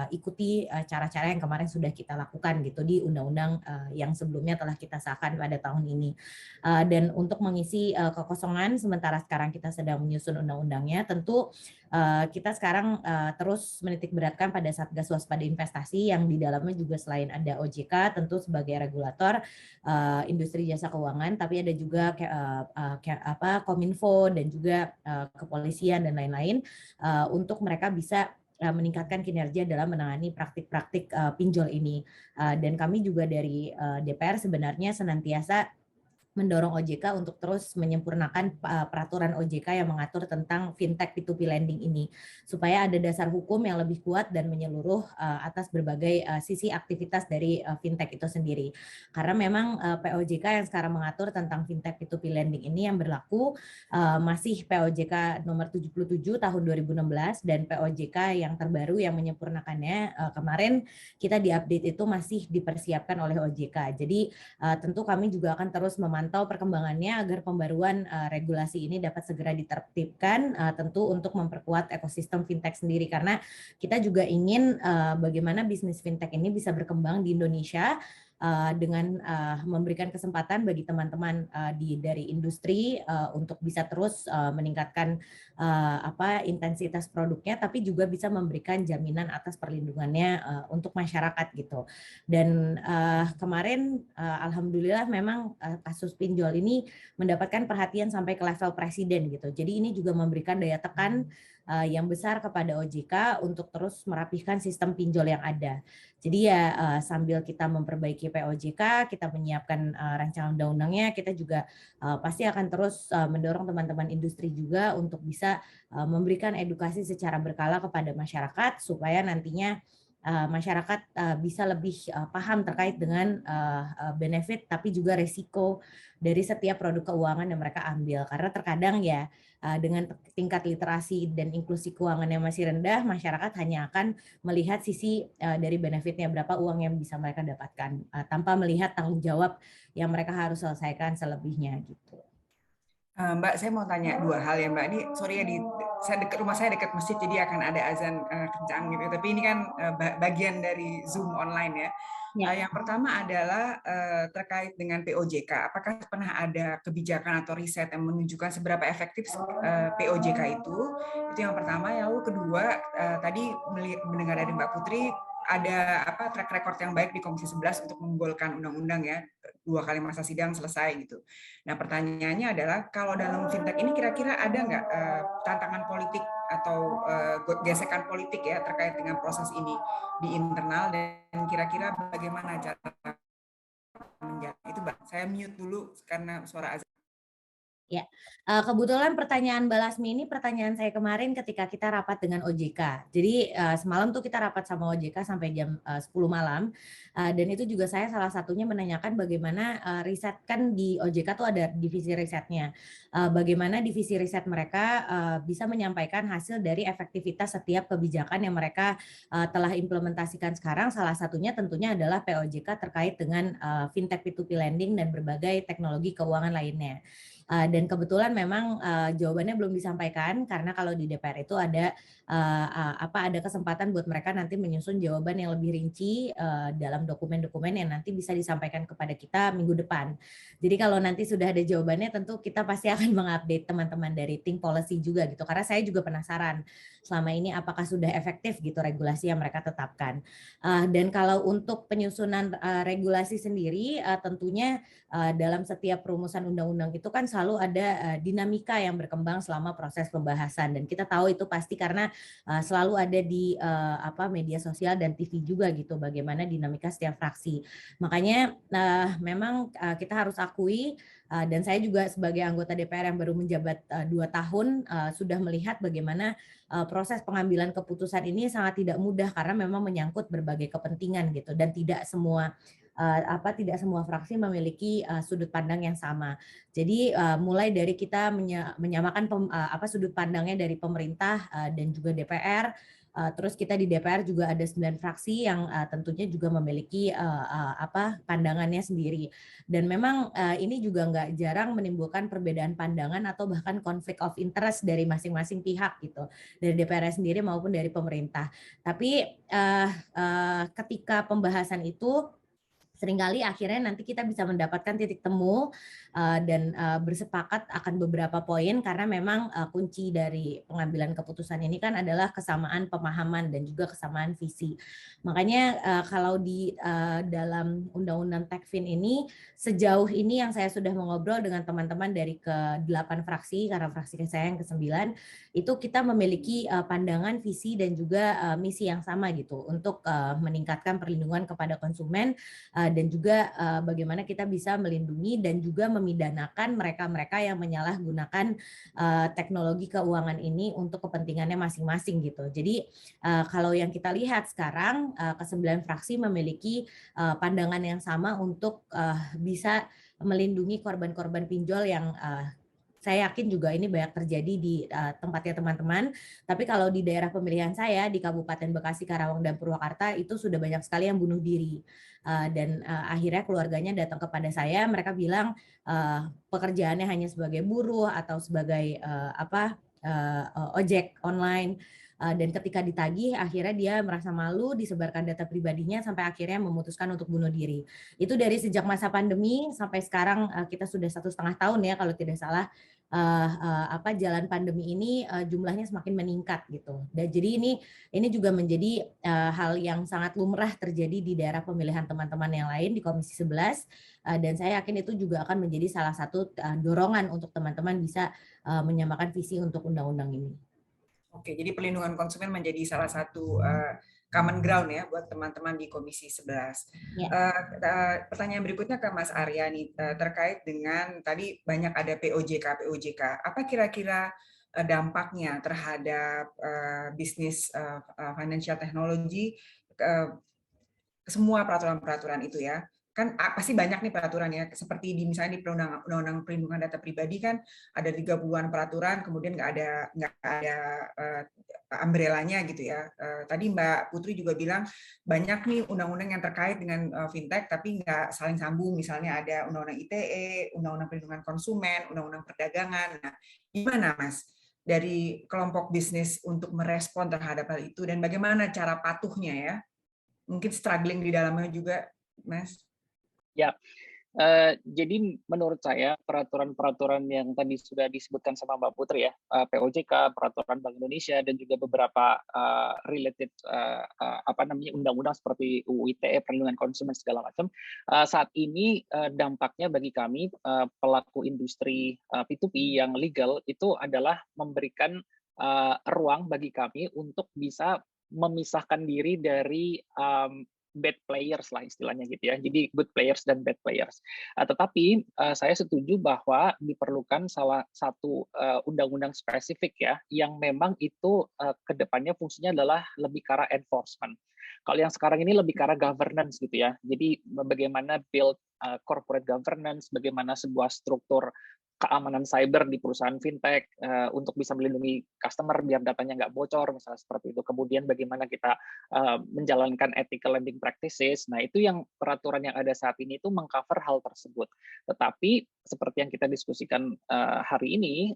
ikuti cara-cara yang kemarin sudah kita lakukan gitu di undang-undang yang sebelumnya telah kita sahkan pada tahun ini. Dan untuk mengisi kekosongan sementara sekarang kita sedang menyusun undang-undangnya, tentu kita sekarang terus menitik beratkan pada Satgas Waspada Investasi yang di dalamnya juga selain ada OJK tentu sebagai regulator industri jasa keuangan, tapi ada juga Kominfo dan juga kepolisian dan lain-lain untuk mereka bisa meningkatkan kinerja dalam menangani praktik-praktik pinjol ini. Dan kami juga dari DPR sebenarnya senantiasa mendorong OJK untuk terus menyempurnakan peraturan OJK yang mengatur tentang fintech P2P lending ini, supaya ada dasar hukum yang lebih kuat dan menyeluruh atas berbagai sisi aktivitas dari fintech itu sendiri. Karena memang POJK yang sekarang mengatur tentang fintech P2P lending ini yang berlaku masih POJK nomor 77 tahun 2016 dan POJK yang terbaru yang menyempurnakannya kemarin kita diupdate itu masih dipersiapkan oleh OJK. Jadi tentu kami juga akan terus memantau perkembangannya agar pembaruan regulasi ini dapat segera ditertibkan, tentu untuk memperkuat ekosistem fintech sendiri, karena kita juga ingin bagaimana bisnis fintech ini bisa berkembang di Indonesia dengan memberikan kesempatan bagi teman-teman dari industri untuk bisa terus meningkatkan intensitas produknya, tapi juga bisa memberikan jaminan atas perlindungannya untuk masyarakat gitu. Dan kemarin alhamdulillah memang kasus pinjol ini mendapatkan perhatian sampai ke level presiden gitu. Jadi ini juga memberikan daya tekan yang besar kepada OJK untuk terus merapihkan sistem pinjol yang ada. Jadi ya sambil kita memperbaiki POJK, kita menyiapkan rancangan undang-undangnya, kita juga pasti akan terus mendorong teman-teman industri juga untuk bisa memberikan edukasi secara berkala kepada masyarakat supaya nantinya masyarakat bisa lebih paham terkait dengan benefit tapi juga resiko dari setiap produk keuangan yang mereka ambil. Karena terkadang ya dengan tingkat literasi dan inklusi keuangan yang masih rendah, masyarakat hanya akan melihat sisi dari benefitnya, berapa uang yang bisa mereka dapatkan tanpa melihat tanggung jawab yang mereka harus selesaikan selebihnya gitu. Mbak, saya mau tanya 2 hal ya Mbak. Ini sorry ya, rumah saya dekat masjid, jadi akan ada azan kencang gitu. Tapi ini kan bagian dari Zoom online ya. Yang pertama adalah terkait dengan POJK. Apakah pernah ada kebijakan atau riset yang menunjukkan seberapa efektif POJK itu? Itu yang pertama. Lalu kedua, tadi mendengar dari Mbak Putri, ada track record yang baik di Komisi 11 untuk menggolkan undang-undang ya, 2 kali masa sidang selesai gitu. Nah pertanyaannya adalah kalau dalam fintech ini kira-kira ada nggak tantangan politik atau gesekan politik ya terkait dengan proses ini di internal, dan kira-kira bagaimana cara menjaga itu Mbak? Saya mute dulu karena suara azan. Ya, kebetulan pertanyaan Mbak Lasmi ini pertanyaan saya kemarin ketika kita rapat dengan OJK. Jadi semalam tuh kita rapat sama OJK sampai jam 10 malam, dan itu juga saya salah satunya menanyakan bagaimana riset, kan di OJK tuh ada divisi risetnya. Bagaimana divisi riset mereka bisa menyampaikan hasil dari efektivitas setiap kebijakan yang mereka telah implementasikan sekarang. Salah satunya tentunya adalah POJK terkait dengan fintech P2P lending dan berbagai teknologi keuangan lainnya. Dan kebetulan memang jawabannya belum disampaikan karena kalau di DPR itu ada ada kesempatan buat mereka nanti menyusun jawaban yang lebih rinci dalam dokumen-dokumen yang nanti bisa disampaikan kepada kita minggu depan. Jadi kalau nanti sudah ada jawabannya, tentu kita pasti akan mengupdate teman-teman dari tim policy juga gitu, karena saya juga penasaran selama ini apakah sudah efektif gitu regulasi yang mereka tetapkan. Dan kalau untuk penyusunan regulasi sendiri, tentunya dalam setiap perumusan undang-undang itu kan selalu ada dinamika yang berkembang selama proses pembahasan, dan kita tahu itu pasti karena selalu ada di media sosial dan TV juga gitu bagaimana dinamika setiap fraksi. Makanya memang kita harus akui, dan saya juga sebagai anggota DPR yang baru menjabat 2 tahun sudah melihat bagaimana proses pengambilan keputusan ini sangat tidak mudah karena memang menyangkut berbagai kepentingan gitu, dan tidak semua fraksi memiliki sudut pandang yang sama. Jadi mulai dari kita menyamakan sudut pandangnya dari pemerintah dan juga DPR. Terus kita di DPR juga ada 9 fraksi yang tentunya juga memiliki pandangannya sendiri. Dan memang ini juga nggak jarang menimbulkan perbedaan pandangan atau bahkan konflik of interest dari masing-masing pihak gitu, dari DPR sendiri maupun dari pemerintah. Tapi ketika pembahasan itu seringkali akhirnya nanti kita bisa mendapatkan titik temu dan bersepakat akan beberapa poin, karena memang kunci dari pengambilan keputusan ini kan adalah kesamaan pemahaman dan juga kesamaan visi. Makanya kalau di dalam Undang-Undang Tekvin ini, sejauh ini yang saya sudah mengobrol dengan teman-teman dari ke-8 fraksi, karena fraksi saya yang ke-9, itu kita memiliki pandangan, visi, dan juga misi yang sama gitu untuk meningkatkan perlindungan kepada konsumen, dan juga bagaimana kita bisa melindungi dan juga memidanakan mereka-mereka yang menyalahgunakan teknologi keuangan ini untuk kepentingannya masing-masing gitu. Jadi kalau yang kita lihat sekarang, ke-9 fraksi memiliki pandangan yang sama untuk bisa melindungi korban-korban pinjol yang saya yakin juga ini banyak terjadi di tempatnya teman-teman. Tapi kalau di daerah pemilihan saya di Kabupaten Bekasi, Karawang, dan Purwakarta itu sudah banyak sekali yang bunuh diri. Dan akhirnya keluarganya datang kepada saya, mereka bilang pekerjaannya hanya sebagai buruh atau sebagai ojek online. Dan ketika ditagih, akhirnya dia merasa malu, disebarkan data pribadinya, sampai akhirnya memutuskan untuk bunuh diri. Itu dari sejak masa pandemi sampai sekarang, kita sudah 1,5 tahun ya kalau tidak salah. Jalan pandemi ini jumlahnya semakin meningkat gitu. Dan jadi ini juga menjadi hal yang sangat lumrah terjadi di daerah pemilihan teman-teman yang lain di Komisi 11, dan saya yakin itu juga akan menjadi salah satu dorongan untuk teman-teman bisa menyamakan visi untuk undang-undang ini. Oke, jadi perlindungan konsumen menjadi salah satu common ground ya buat teman-teman di Komisi 11. Ya. Pertanyaan berikutnya ke Mas Arya nih, terkait dengan tadi banyak ada POJK. Apa kira-kira dampaknya terhadap bisnis financial technology, semua peraturan-peraturan itu ya? Kan pasti banyak nih peraturan ya, seperti misalnya di Undang-Undang Perlindungan Data Pribadi kan ada 30-an peraturan, kemudian nggak ada umbrellanya gitu ya. Tadi Mbak Putri juga bilang banyak nih undang-undang yang terkait dengan fintech tapi nggak saling sambung, misalnya ada Undang-Undang ITE, Undang-Undang Perlindungan Konsumen, Undang-Undang Perdagangan. Nah, gimana Mas dari kelompok bisnis untuk merespon terhadap hal itu, dan bagaimana cara patuhnya ya? Mungkin struggling di dalamnya juga, Mas. Ya, jadi menurut saya peraturan-peraturan yang tadi sudah disebutkan sama Mbak Putri ya, POJK, peraturan Bank Indonesia, dan juga beberapa related undang-undang seperti UU ITE, perlindungan konsumen segala macam, saat ini dampaknya bagi kami pelaku industri P2P yang legal itu adalah memberikan ruang bagi kami untuk bisa memisahkan diri dari bad players lah istilahnya gitu ya. Jadi good players dan bad players. Tetapi saya setuju bahwa diperlukan salah satu undang-undang spesifik ya, yang memang itu kedepannya fungsinya adalah lebih ke arah enforcement. Kalau yang sekarang ini lebih ke arah governance gitu ya. Jadi bagaimana build corporate governance, bagaimana sebuah struktur keamanan cyber di perusahaan fintech untuk bisa melindungi customer biar datanya nggak bocor, misalnya seperti itu. Kemudian bagaimana kita menjalankan ethical lending practices. Nah, itu yang peraturan yang ada saat ini itu mengcover hal tersebut. Tetapi seperti yang kita diskusikan hari ini,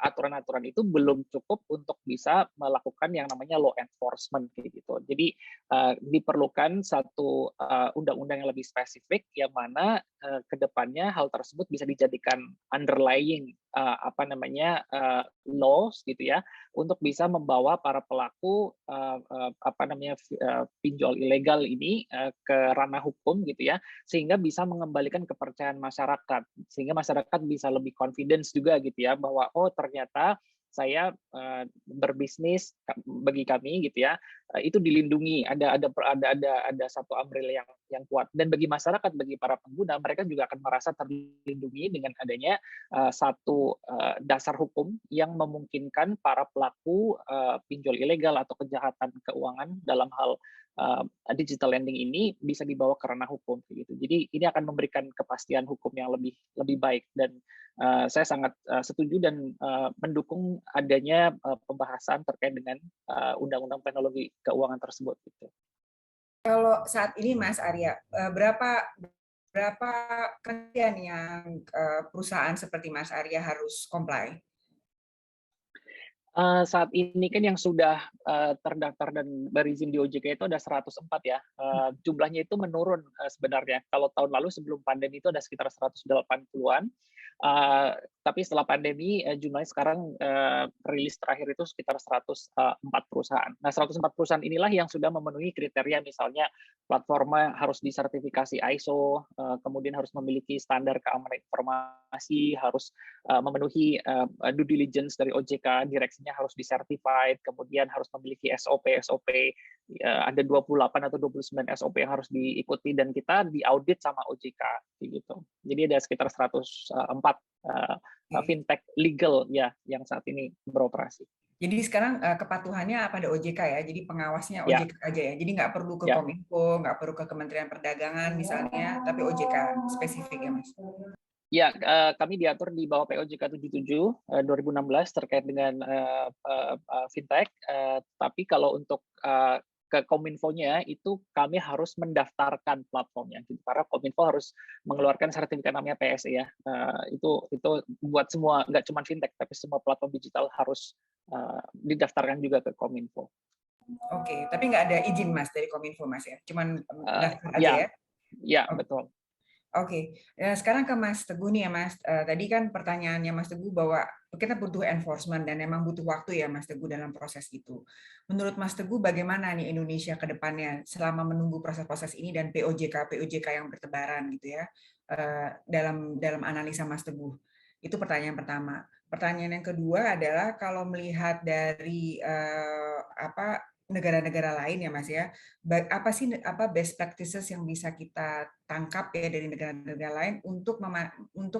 aturan-aturan itu belum cukup untuk bisa melakukan yang namanya law enforcement gitu. gitu. Jadi diperlukan satu undang-undang yang lebih spesifik yang mana ke depannya hal tersebut bisa dijadikan underlying laws gitu ya, untuk bisa membawa para pelaku pinjol ilegal ini ke ranah hukum gitu ya, sehingga bisa mengembalikan kepercayaan masyarakat, sehingga masyarakat bisa lebih confidence juga gitu ya, bahwa oh ternyata saya berbisnis bagi kami gitu ya, itu dilindungi, ada satu umbrella yang kuat, dan bagi masyarakat, bagi para pengguna, mereka juga akan merasa terlindungi dengan adanya satu dasar hukum yang memungkinkan para pelaku pinjol ilegal atau kejahatan keuangan dalam hal digital lending ini bisa dibawa ke ranah hukum gitu. Jadi ini akan memberikan kepastian hukum yang lebih baik, dan saya sangat setuju dan mendukung adanya pembahasan terkait dengan undang-undang teknologi keuangan tersebut gitu. Kalau saat ini Mas Arya, berapa kementerian yang perusahaan seperti Mas Arya harus comply? Saat ini kan yang sudah terdaftar dan berizin di OJK itu ada 104 ya. Jumlahnya itu menurun sebenarnya. Kalau tahun lalu sebelum pandemi itu ada sekitar 180-an. Tapi setelah pandemi jumlahnya sekarang rilis terakhir itu sekitar 104 perusahaan. Nah, 104 perusahaan inilah yang sudah memenuhi kriteria, misalnya platformnya harus disertifikasi ISO, kemudian harus memiliki standar keamanan informasi, harus memenuhi due diligence dari OJK, direksinya harus disertified, kemudian harus memiliki SOP, ada 28 atau 29 SOP yang harus diikuti, dan kita diaudit sama OJK gitu. Jadi ada sekitar 104 fintech legal ya yang saat ini beroperasi. Jadi sekarang kepatuhannya pada OJK ya, jadi pengawasnya OJK aja ya, jadi nggak perlu ke Kominfo, nggak perlu ke Kementerian Perdagangan misalnya, tapi OJK spesifik ya Mas? Ya, kami diatur di bawah POJK 77 2016 terkait dengan fintech, tapi kalau untuk ke Kominfo-nya itu kami harus mendaftarkan platformnya, karena Kominfo harus mengeluarkan sertifikat namanya PSE ya. Itu buat semua, nggak cuma fintech, tapi semua platform digital harus didaftarkan juga ke Kominfo. Oke, tapi nggak ada izin Mas dari Kominfo Mas ya, cuman daftar aja ya? Ya, betul. Oke, sekarang ke Mas Teguh nih ya Mas. Tadi kan pertanyaannya Mas Teguh bahwa kita butuh enforcement dan memang butuh waktu ya Mas Teguh dalam proses itu. Menurut Mas Teguh bagaimana nih Indonesia ke depannya selama menunggu proses-proses ini dan POJK yang bertebaran gitu ya dalam analisa Mas Teguh. Itu pertanyaan pertama. Pertanyaan yang kedua adalah kalau melihat dari negara-negara lain ya Mas ya, apa sih best practices yang bisa kita tangkap ya dari negara-negara lain untuk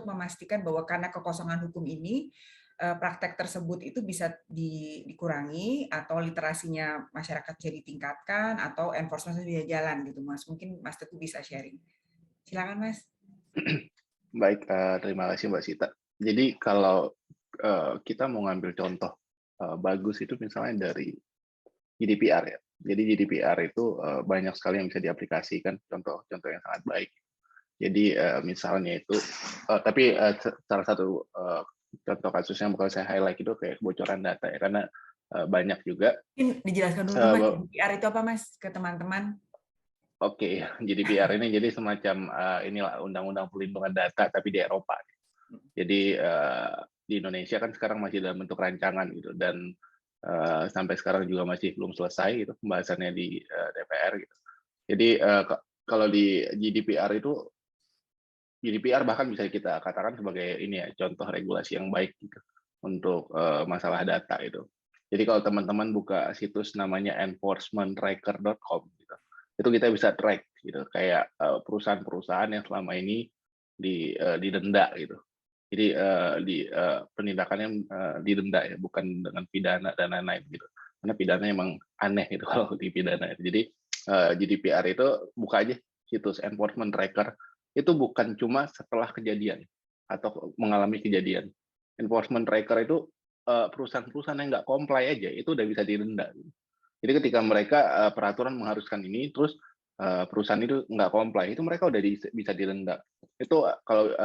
memastikan bahwa karena kekosongan hukum ini praktek tersebut itu bisa dikurangi atau literasinya masyarakat bisa ditingkatkan atau enforcement bisa jalan gitu Mas. Mungkin Mas Teguh bisa sharing. Silakan Mas. Baik, terima kasih Mbak Sita. Jadi kalau kita mau ngambil contoh bagus itu misalnya dari GDPR ya. Jadi GDPR itu banyak sekali yang bisa diaplikasikan, contoh-contoh yang sangat baik. Jadi misalnya itu, tapi salah satu contoh kasus yang bakal saya highlight itu kayak kebocoran data ya, karena banyak juga. Mungkin dijelaskan dulu Mas, GDPR itu apa Mas ke teman-teman? Oke, GDPR ini jadi semacam inilah undang-undang perlindungan data tapi di Eropa. Jadi di Indonesia kan sekarang masih dalam bentuk rancangan gitu, dan sampai sekarang juga masih belum selesai gitu pembahasannya di DPR gitu. Jadi kalau di GDPR bahkan bisa kita katakan sebagai ini ya, contoh regulasi yang baik gitu untuk masalah data itu. Jadi kalau teman-teman buka situs namanya enforcementtracker.com gitu, itu kita bisa track gitu kayak perusahaan-perusahaan yang selama ini didenda gitu. Jadi penindakannya didenda ya, bukan dengan pidana dan lain-lain gitu. Karena pidana emang aneh gitu kalau di pidana. Jadi GDPR itu buka aja situs enforcement tracker, itu bukan cuma setelah kejadian atau mengalami kejadian. Enforcement tracker itu perusahaan-perusahaan yang nggak comply aja itu udah bisa didenda. Jadi ketika mereka peraturan mengharuskan ini, terus perusahaan itu nggak comply, itu mereka udah bisa didenda. Itu kalau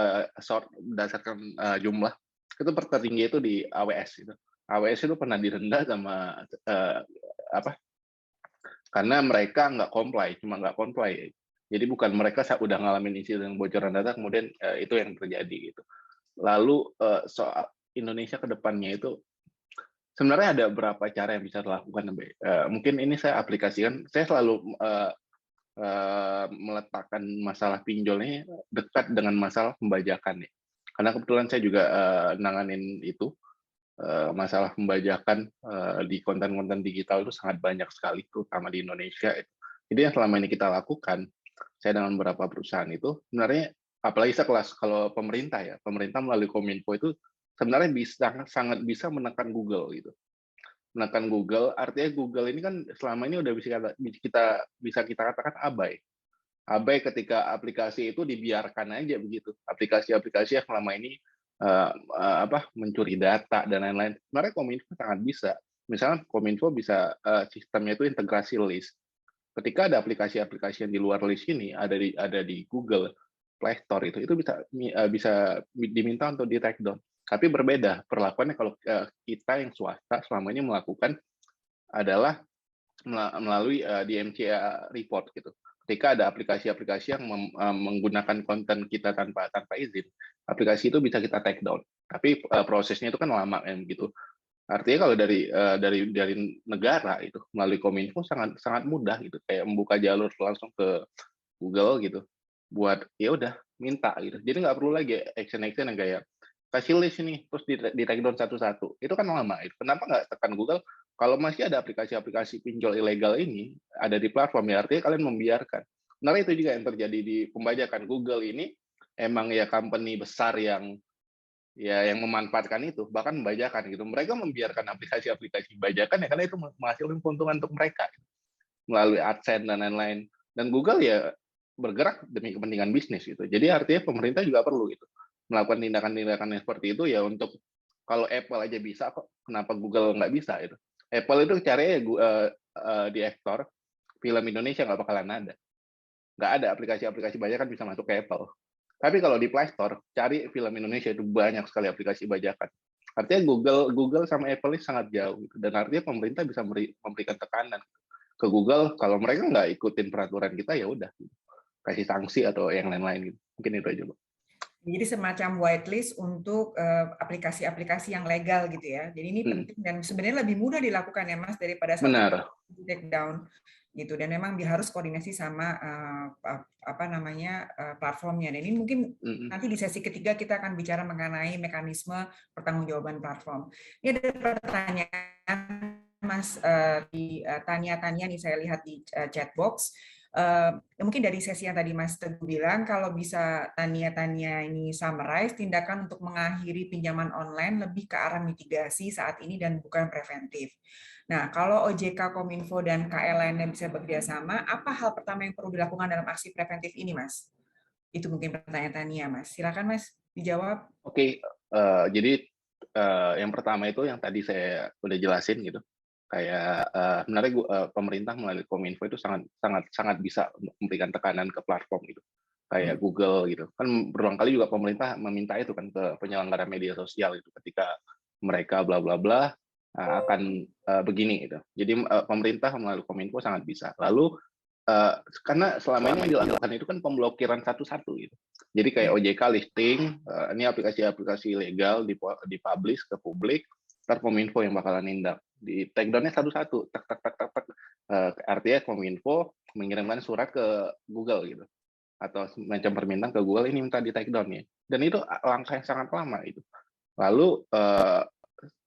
berdasarkan jumlah, itu tertinggi itu di AWS itu. AWS itu pernah didenda sama karena mereka nggak comply. Jadi bukan mereka udah ngalamin insiden bocoran data, kemudian itu yang terjadi gitu. Lalu soal Indonesia ke depannya itu, sebenarnya ada beberapa cara yang bisa dilakukan. Mungkin ini saya aplikasikan, saya selalu meletakkan masalah pinjolnya dekat dengan masalah pembajakan ya. Karena kebetulan saya juga nanganin itu, masalah pembajakan di konten-konten digital itu sangat banyak sekali, terutama di Indonesia. Jadi yang selama ini kita lakukan, saya dengan beberapa perusahaan itu, sebenarnya apalagi sekelas kalau pemerintah ya, pemerintah melalui Kominfo itu sebenarnya sangat bisa menekan Google gitu. Menekan Google, artinya Google ini kan selama ini udah bisa kita katakan abai. Abai ketika aplikasi itu dibiarkan aja begitu. Aplikasi-aplikasi yang selama ini mencuri data dan lain-lain. Sebenarnya Kominfo sangat bisa. Misalnya Kominfo bisa sistemnya itu integrasi list. Ketika ada aplikasi-aplikasi yang di luar list ini ada di Google Play Store itu bisa diminta untuk di take down. Tapi berbeda perlakuannya kalau kita yang swasta selama ini melakukan adalah melalui DMCA report gitu. Ketika ada aplikasi-aplikasi yang menggunakan konten kita tanpa izin, aplikasi itu bisa kita take down. Tapi prosesnya itu kan lama kan gitu. Artinya kalau dari negara itu melalui Kominfo sangat mudah gitu, kayak membuka jalur langsung ke Google gitu, buat ya udah minta gitu. Jadi nggak perlu lagi action yang kayak kasih list ini terus di take down satu-satu. Itu kan lama. Kenapa nggak tekan Google? Kalau masih ada aplikasi-aplikasi pinjol ilegal ini ada di platform ya, artinya kalian membiarkan. Nah itu juga yang terjadi di pembajakan. Google ini emang ya company besar yang memanfaatkan itu, bahkan membajakan gitu. Mereka membiarkan aplikasi-aplikasi bajakan ya karena itu menghasilkan keuntungan untuk mereka melalui AdSense dan lain-lain. Dan Google ya bergerak demi kepentingan bisnis gitu. Jadi artinya pemerintah juga perlu gitu melakukan tindakan-tindakan yang seperti itu ya, untuk kalau Apple aja bisa kok, kenapa Google nggak bisa itu? Apple itu caranya di App Store, film Indonesia nggak bakalan ada. Nggak ada aplikasi-aplikasi bajakan bisa masuk ke Apple. Tapi kalau di Play Store, cari film Indonesia itu banyak sekali aplikasi bajakan. Artinya Google sama Apple ini sangat jauh. Gitu. Dan artinya pemerintah bisa memberikan tekanan ke Google, kalau mereka nggak ikutin peraturan kita, ya udah. Kasih sanksi atau yang lain-lain. Gitu. Mungkin itu aja, Bu. Jadi semacam whitelist untuk aplikasi-aplikasi yang legal gitu ya. Jadi ini penting dan sebenarnya lebih mudah dilakukan ya Mas daripada satu take down gitu. Dan memang harus koordinasi sama platformnya. Dan ini mungkin nanti di sesi ketiga kita akan bicara mengenai mekanisme pertanggungjawaban platform. Ini ada pertanyaan Mas di Tania nih saya lihat di chat box. Mungkin dari sesi yang tadi Mas Teguh bilang, kalau bisa Tania ini summarize, tindakan untuk mengakhiri pinjaman online lebih ke arah mitigasi saat ini dan bukan preventif. Nah, kalau OJK, Kominfo, dan KL lainnya bisa bekerja sama, apa hal pertama yang perlu dilakukan dalam aksi preventif ini, Mas? Itu mungkin pertanyaan Tania, Mas. Silakan, Mas, dijawab. Oke, jadi yang pertama itu yang tadi saya udah jelasin gitu. Kayak sebenarnya pemerintah melalui Kominfo itu sangat bisa memberikan tekanan ke platform gitu, kayak Google gitu kan. Berulang kali juga pemerintah meminta itu kan ke penyelenggara media sosial itu ketika mereka bla bla bla akan begini gitu. Jadi pemerintah melalui Kominfo sangat bisa. Lalu karena selama ini yang dilakukan itu kan pemblokiran satu-satu gitu. Jadi kayak OJK listing ini aplikasi-aplikasi ilegal dipublish ke publik, ntar Kominfo yang bakalan nindak. Di take down-nya satu-satu, tak. Artinya Kominfo mengirimkan surat ke Google gitu, atau semacam permintaan ke Google, ini minta di take down ya. Dan itu langkah yang sangat lama itu. Lalu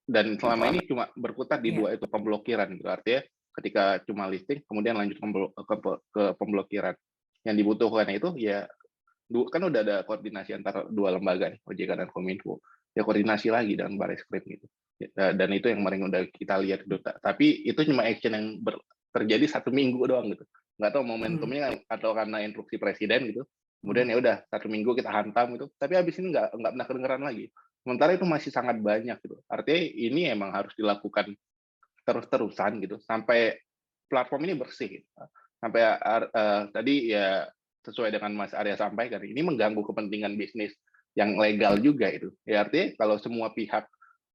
dan selama ini cuma berkutat di dua itu, pemblokiran gitu. Artinya ketika cuma listing, kemudian lanjut ke pemblokiran. Yang dibutuhkan itu ya kan udah ada koordinasi antara dua lembaga nih, OJK dan Kominfo. Ya koordinasi lagi dengan Barreskrim gitu. Dan itu yang kemarin udah kita lihat gitu. Tapi itu cuma action yang terjadi 1 minggu doang gitu. Nggak tahu momentumnya atau karena instruksi presiden gitu. Kemudian ya udah 1 minggu kita hantam gitu. Tapi habis ini nggak pernah kedengeran lagi. Sementara itu masih sangat banyak gitu. Artinya ini emang harus dilakukan terus-terusan gitu sampai platform ini bersih. Gitu. Sampai tadi ya sesuai dengan Mas Arya sampaikan, ini mengganggu kepentingan bisnis yang legal juga itu. Ya artinya kalau semua pihak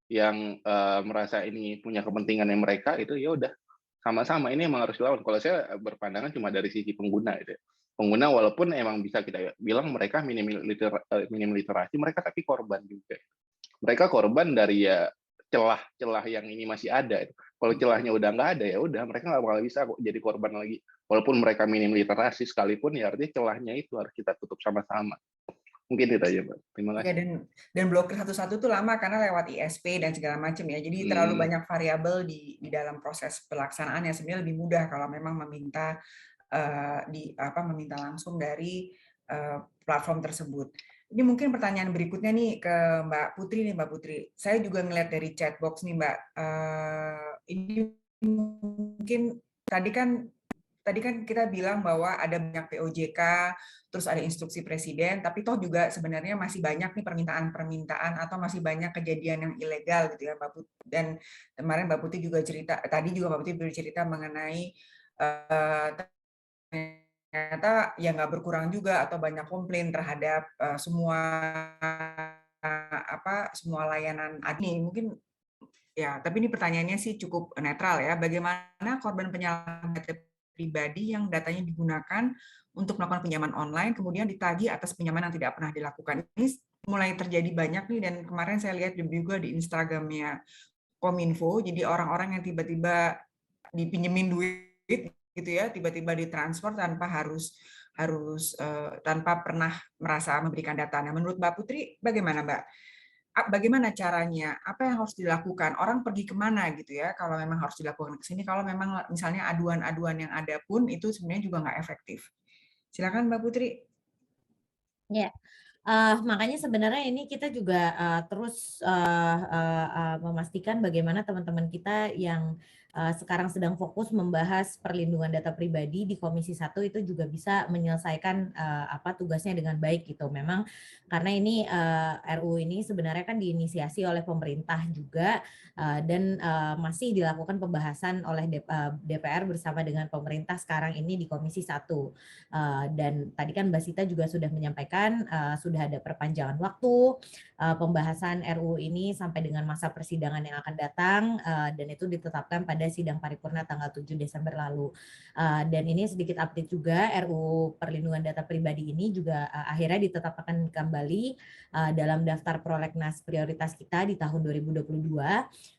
yang merasa ini punya kepentingan yang mereka itu ya udah sama-sama ini emang harus dilawan. Kalau saya berpandangan cuma dari sisi pengguna gitu ya. Pengguna walaupun emang bisa kita bilang mereka minim literasi, mereka tapi korban juga. Mereka korban dari ya celah-celah yang ini masih ada. Kalau celahnya udah nggak ada ya udah mereka nggak bakal bisa kok jadi korban lagi. Walaupun mereka minim literasi sekalipun ya artinya celahnya itu harus kita tutup sama-sama. Mungkin itu aja, Mbak. Terima Ya, kasih. dan blokir satu-satu tuh lama karena lewat ISP dan segala macam ya. Jadi terlalu banyak variabel di dalam proses pelaksanaan yang sebenarnya lebih mudah kalau memang meminta meminta langsung dari platform tersebut. Ini mungkin pertanyaan berikutnya nih ke Mbak Putri nih, Mbak Putri. Saya juga ngeliat dari chatbox nih, Mbak. Ini mungkin tadi kan kita bilang bahwa ada banyak POJK, terus ada instruksi presiden, tapi toh juga sebenarnya masih banyak nih permintaan-permintaan atau masih banyak kejadian yang ilegal gitu ya, Mbak Putri. Dan kemarin Mbak Putri juga tadi juga Mbak Putri bercerita mengenai ternyata ya nggak berkurang juga atau banyak komplain terhadap semua layanan admin. Mungkin ya, tapi ini pertanyaannya sih cukup netral ya. Bagaimana korban penyalahgunaan data pribadi yang datanya digunakan untuk melakukan pinjaman online, kemudian ditagih atas pinjaman yang tidak pernah dilakukan. Ini mulai terjadi banyak nih, dan kemarin saya lihat juga di Instagramnya Kominfo, jadi orang-orang yang tiba-tiba dipinjemin duit gitu ya, tiba-tiba ditransfer tanpa tanpa pernah merasa memberikan data. Nah, menurut Mbak Putri, bagaimana Mbak? Bagaimana caranya? Apa yang harus dilakukan? Orang pergi kemana gitu ya? Kalau memang harus dilakukan ke sini, kalau memang misalnya aduan-aduan yang ada pun itu sebenarnya juga nggak efektif. Silakan Mbak Putri. Ya, makanya sebenarnya ini kita juga terus memastikan bagaimana teman-teman kita yang sekarang sedang fokus membahas perlindungan data pribadi di Komisi 1 itu juga bisa menyelesaikan tugasnya dengan baik gitu. Memang karena ini RUU ini sebenarnya kan diinisiasi oleh pemerintah juga dan masih dilakukan pembahasan oleh DPR bersama dengan pemerintah sekarang ini di Komisi 1. Dan tadi kan Mbak Sita juga sudah menyampaikan sudah ada perpanjangan waktu pembahasan RUU ini sampai dengan masa persidangan yang akan datang dan itu ditetapkan pada sidang paripurna tanggal 7 Desember lalu. Dan ini sedikit update juga, RUU perlindungan data pribadi ini juga akhirnya ditetapkan kembali dalam daftar prolegnas prioritas kita di tahun 2022.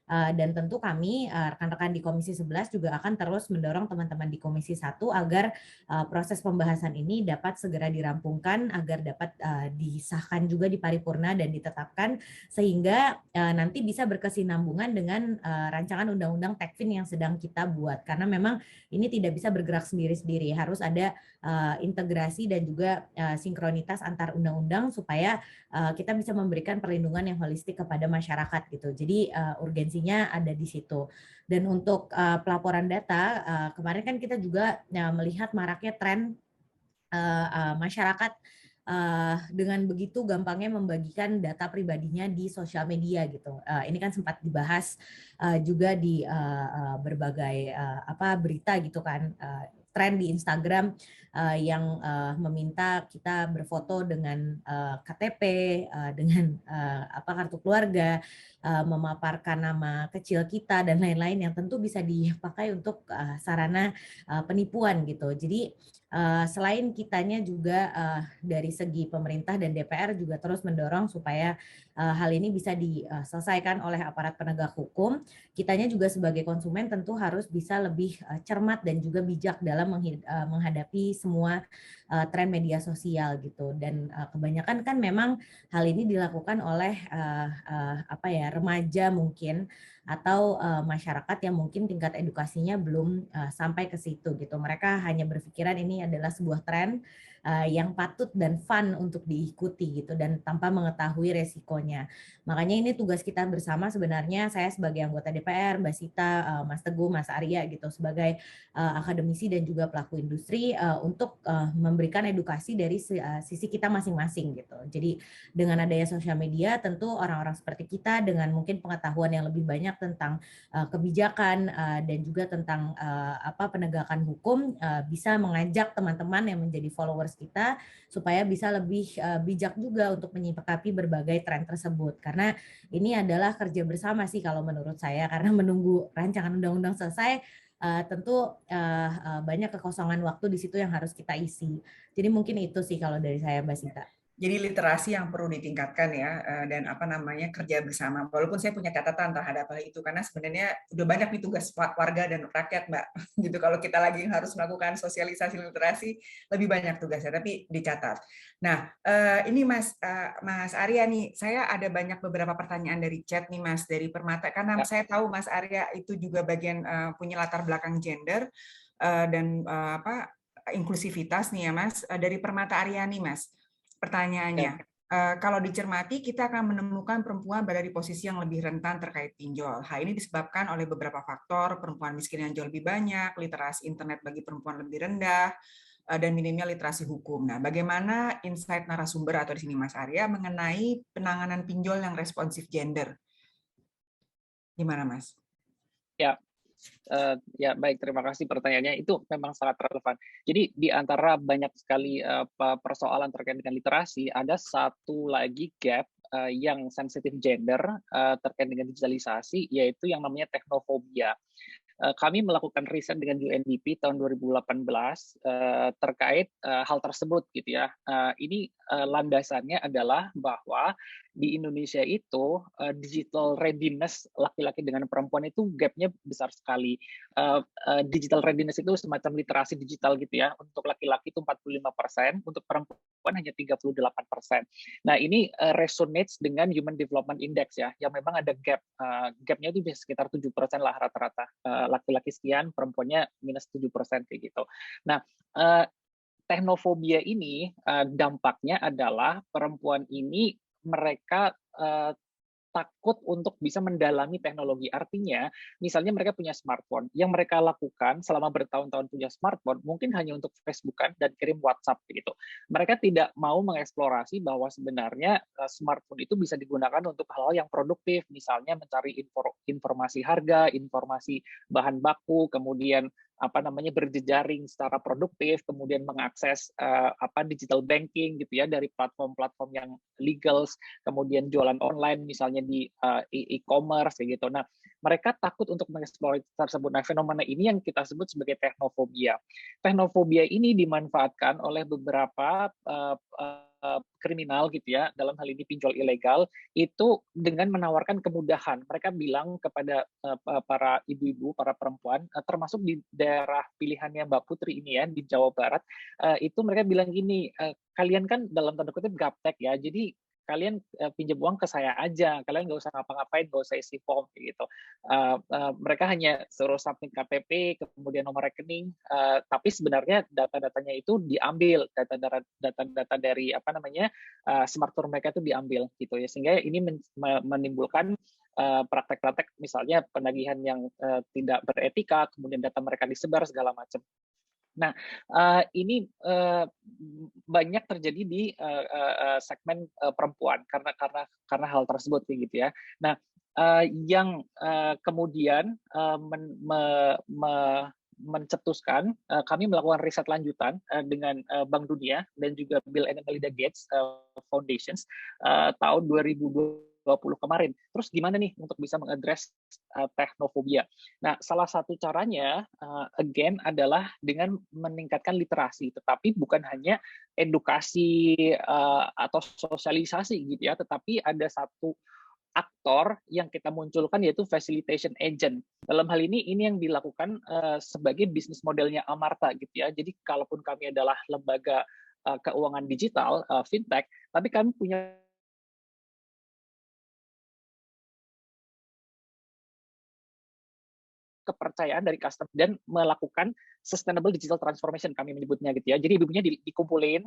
Dan tentu kami rekan-rekan di Komisi 11 juga akan terus mendorong teman-teman di Komisi 1 agar proses pembahasan ini dapat segera dirampungkan agar dapat disahkan juga di paripurna dan ditetapkan sehingga nanti bisa berkesinambungan dengan rancangan undang-undang Tekvin yang sedang kita buat, karena memang ini tidak bisa bergerak sendiri-sendiri, harus ada integrasi dan juga sinkronitas antar undang-undang supaya kita bisa memberikan perlindungan yang holistik kepada masyarakat gitu. Jadi urgensinya ada di situ. Dan untuk pelaporan data, kemarin kan kita juga melihat maraknya tren masyarakat dengan begitu gampangnya membagikan data pribadinya di sosial media gitu. Ini kan sempat dibahas juga di berbagai berita gitu kan. Tren di Instagram yang meminta kita berfoto dengan KTP, dengan kartu keluarga, memaparkan nama kecil kita dan lain-lain yang tentu bisa dipakai untuk sarana penipuan gitu. Jadi selain kitanya juga dari segi pemerintah dan DPR juga terus mendorong supaya hal ini bisa diselesaikan oleh aparat penegak hukum. Kitanya juga sebagai konsumen tentu harus bisa lebih cermat dan juga bijak dalam menghadapi semua tren media sosial gitu. Dan kebanyakan kan memang hal ini dilakukan oleh remaja mungkin atau masyarakat yang mungkin tingkat edukasinya belum sampai ke situ gitu. Mereka hanya berpikiran ini adalah sebuah tren yang patut dan fun untuk diikuti gitu dan tanpa mengetahui resikonya. Makanya ini tugas kita bersama sebenarnya, saya sebagai anggota DPR, Mbak Sita, Mas Teguh, Mas Arya gitu sebagai akademisi dan juga pelaku industri untuk memberikan edukasi dari sisi kita masing-masing gitu. Jadi dengan adanya sosial media tentu orang-orang seperti kita dengan mungkin pengetahuan yang lebih banyak tentang kebijakan dan juga tentang penegakan hukum bisa mengajak teman-teman yang menjadi followers kita supaya bisa lebih bijak juga untuk menyikapi berbagai tren tersebut, karena ini adalah kerja bersama sih kalau menurut saya, karena menunggu rancangan undang-undang selesai tentu banyak kekosongan waktu di situ yang harus kita isi. Jadi mungkin itu sih kalau dari saya, Mbak Sita. Jadi literasi yang perlu ditingkatkan ya, dan apa namanya kerja bersama. Walaupun saya punya catatan terhadap hal itu, karena sebenarnya udah banyak nih tugas warga dan rakyat, Mbak. Gitu kalau kita lagi harus melakukan sosialisasi literasi, lebih banyak tugasnya, tapi dicatat. Nah, ini Mas Arya nih, saya ada banyak beberapa pertanyaan dari chat nih Mas, dari Permata, karena saya tahu Mas Arya itu juga bagian punya latar belakang gender dan inklusivitas nih ya Mas, dari Permata Aryani Mas. Pertanyaannya, kalau dicermati kita akan menemukan perempuan berada di posisi yang lebih rentan terkait pinjol. Hal ini disebabkan oleh beberapa faktor, perempuan miskin yang jauh lebih banyak, literasi internet bagi perempuan lebih rendah, dan minimnya literasi hukum. Nah, bagaimana insight narasumber atau di sini Mas Arya mengenai penanganan pinjol yang responsif gender? Gimana Mas? Ya, baik, terima kasih pertanyaannya. Itu memang sangat relevan. Jadi di antara banyak sekali persoalan terkait dengan literasi, ada satu lagi gap yang sensitif gender terkait dengan digitalisasi, yaitu yang namanya teknofobia. Kami melakukan riset dengan UNDP tahun 2018 terkait hal tersebut gitu ya. Ini landasannya adalah bahwa di Indonesia itu digital readiness laki-laki dengan perempuan itu gapnya besar sekali. Digital readiness itu semacam literasi digital gitu ya. Untuk laki-laki itu 45%, untuk perempuan hanya 38%. Nah, ini resonates dengan Human Development Index ya, yang memang ada gap. Gapnya itu bisa sekitar 7% lah rata-rata. Laki-laki sekian, perempuannya minus 7% kayak gitu. Nah, teknofobia ini dampaknya adalah perempuan ini mereka takut untuk bisa mendalami teknologi. Artinya, misalnya mereka punya smartphone, yang mereka lakukan selama bertahun-tahun punya smartphone, mungkin hanya untuk Facebookan dan kirim WhatsApp gitu. Mereka tidak mau mengeksplorasi bahwa sebenarnya smartphone itu bisa digunakan untuk hal-hal yang produktif, misalnya mencari informasi harga, informasi bahan baku, kemudian berjejaring secara produktif, kemudian mengakses digital banking gitu ya dari platform-platform yang legal, kemudian jualan online misalnya di e-commerce kayak gitu. Nah, mereka takut untuk mengeksplor tersebut. Nah, fenomena ini yang kita sebut sebagai teknofobia. Teknofobia ini dimanfaatkan oleh beberapa kriminal gitu ya, dalam hal ini pinjol ilegal, itu dengan menawarkan kemudahan. Mereka bilang kepada para ibu-ibu, para perempuan, termasuk di daerah pilihannya Mbak Putri ini ya, di Jawa Barat, itu mereka bilang gini, kalian kan dalam tanda kutip gaptek ya, jadi kalian pinjam uang ke saya aja, kalian nggak usah ngapa-ngapain, nggak usah isi form gitu. Mereka hanya suruh submit KTP, kemudian nomor rekening, tapi sebenarnya data-datanya itu diambil, data-data dari smartphone mereka itu diambil gitu ya, sehingga ini menimbulkan praktek-praktek misalnya penagihan yang tidak beretika, kemudian data mereka disebar segala macam. Nah, ini banyak terjadi di segmen perempuan karena hal tersebut gitu ya. Nah, yang kemudian mencetuskan, kami melakukan riset lanjutan dengan Bank Dunia dan juga Bill and Melinda Gates Foundations tahun 2020 kemarin. Terus gimana nih untuk bisa mengadres teknofobia? Nah, salah satu caranya again adalah dengan meningkatkan literasi, tetapi bukan hanya edukasi atau sosialisasi gitu ya, tetapi ada satu aktor yang kita munculkan yaitu facilitation agent. Dalam hal ini yang dilakukan sebagai bisnis modelnya Amarta gitu ya. Jadi kalaupun kami adalah lembaga keuangan digital, fintech, tapi kami punya kepercayaan dari customer dan melakukan sustainable digital transformation kami menyebutnya gitu ya. Jadi ibu-ibunya dikumpulin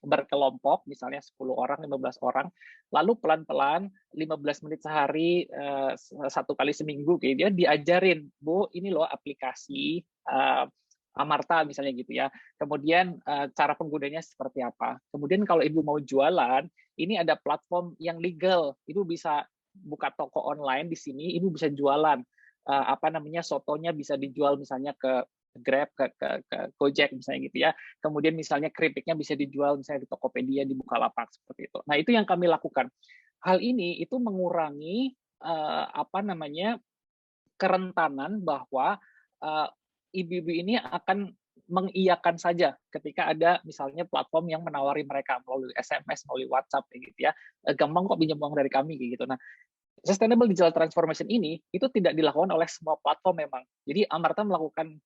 berkelompok, misalnya 10 orang, 15 orang, lalu pelan-pelan 15 menit sehari, 1 kali seminggu gitu ya, diajarin, Bu, ini loh aplikasi Amarta misalnya gitu ya. Kemudian cara penggunanya seperti apa. Kemudian kalau ibu mau jualan, ini ada platform yang legal. Ibu bisa buka toko online di sini, ibu bisa jualan. Sotonya bisa dijual misalnya ke Grab, ke Gojek misalnya gitu ya. Kemudian misalnya keripiknya bisa dijual misalnya di Tokopedia, di Bukalapak seperti itu. Nah, itu yang kami lakukan. Hal ini itu mengurangi kerentanan bahwa ibu-ibu ini akan mengiyakan saja ketika ada misalnya platform yang menawari mereka melalui SMS, melalui WhatsApp kayak gitu ya. Gampang kok pinjam uang dari kami kayak gitu. Nah, Sustainable Digital Transformation ini itu tidak dilakukan oleh semua platform memang. Jadi Amarta melakukan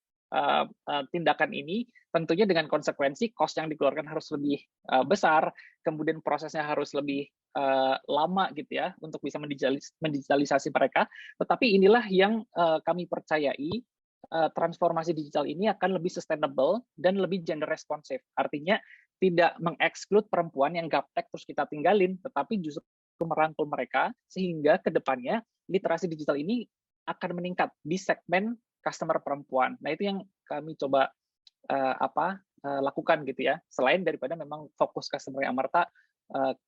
tindakan ini tentunya dengan konsekuensi cost yang dikeluarkan harus lebih besar, kemudian prosesnya harus lebih lama gitu ya untuk bisa mendigitalisasi mereka. Tetapi inilah yang kami percayai transformasi digital ini akan lebih sustainable dan lebih gender responsive. Artinya tidak mengeksklud perempuan yang gaptek terus kita tinggalin, tetapi justru merangkul mereka sehingga ke depannya literasi digital ini akan meningkat di segmen customer perempuan. Nah, itu yang kami coba lakukan gitu ya. Selain daripada memang fokus customer Amarta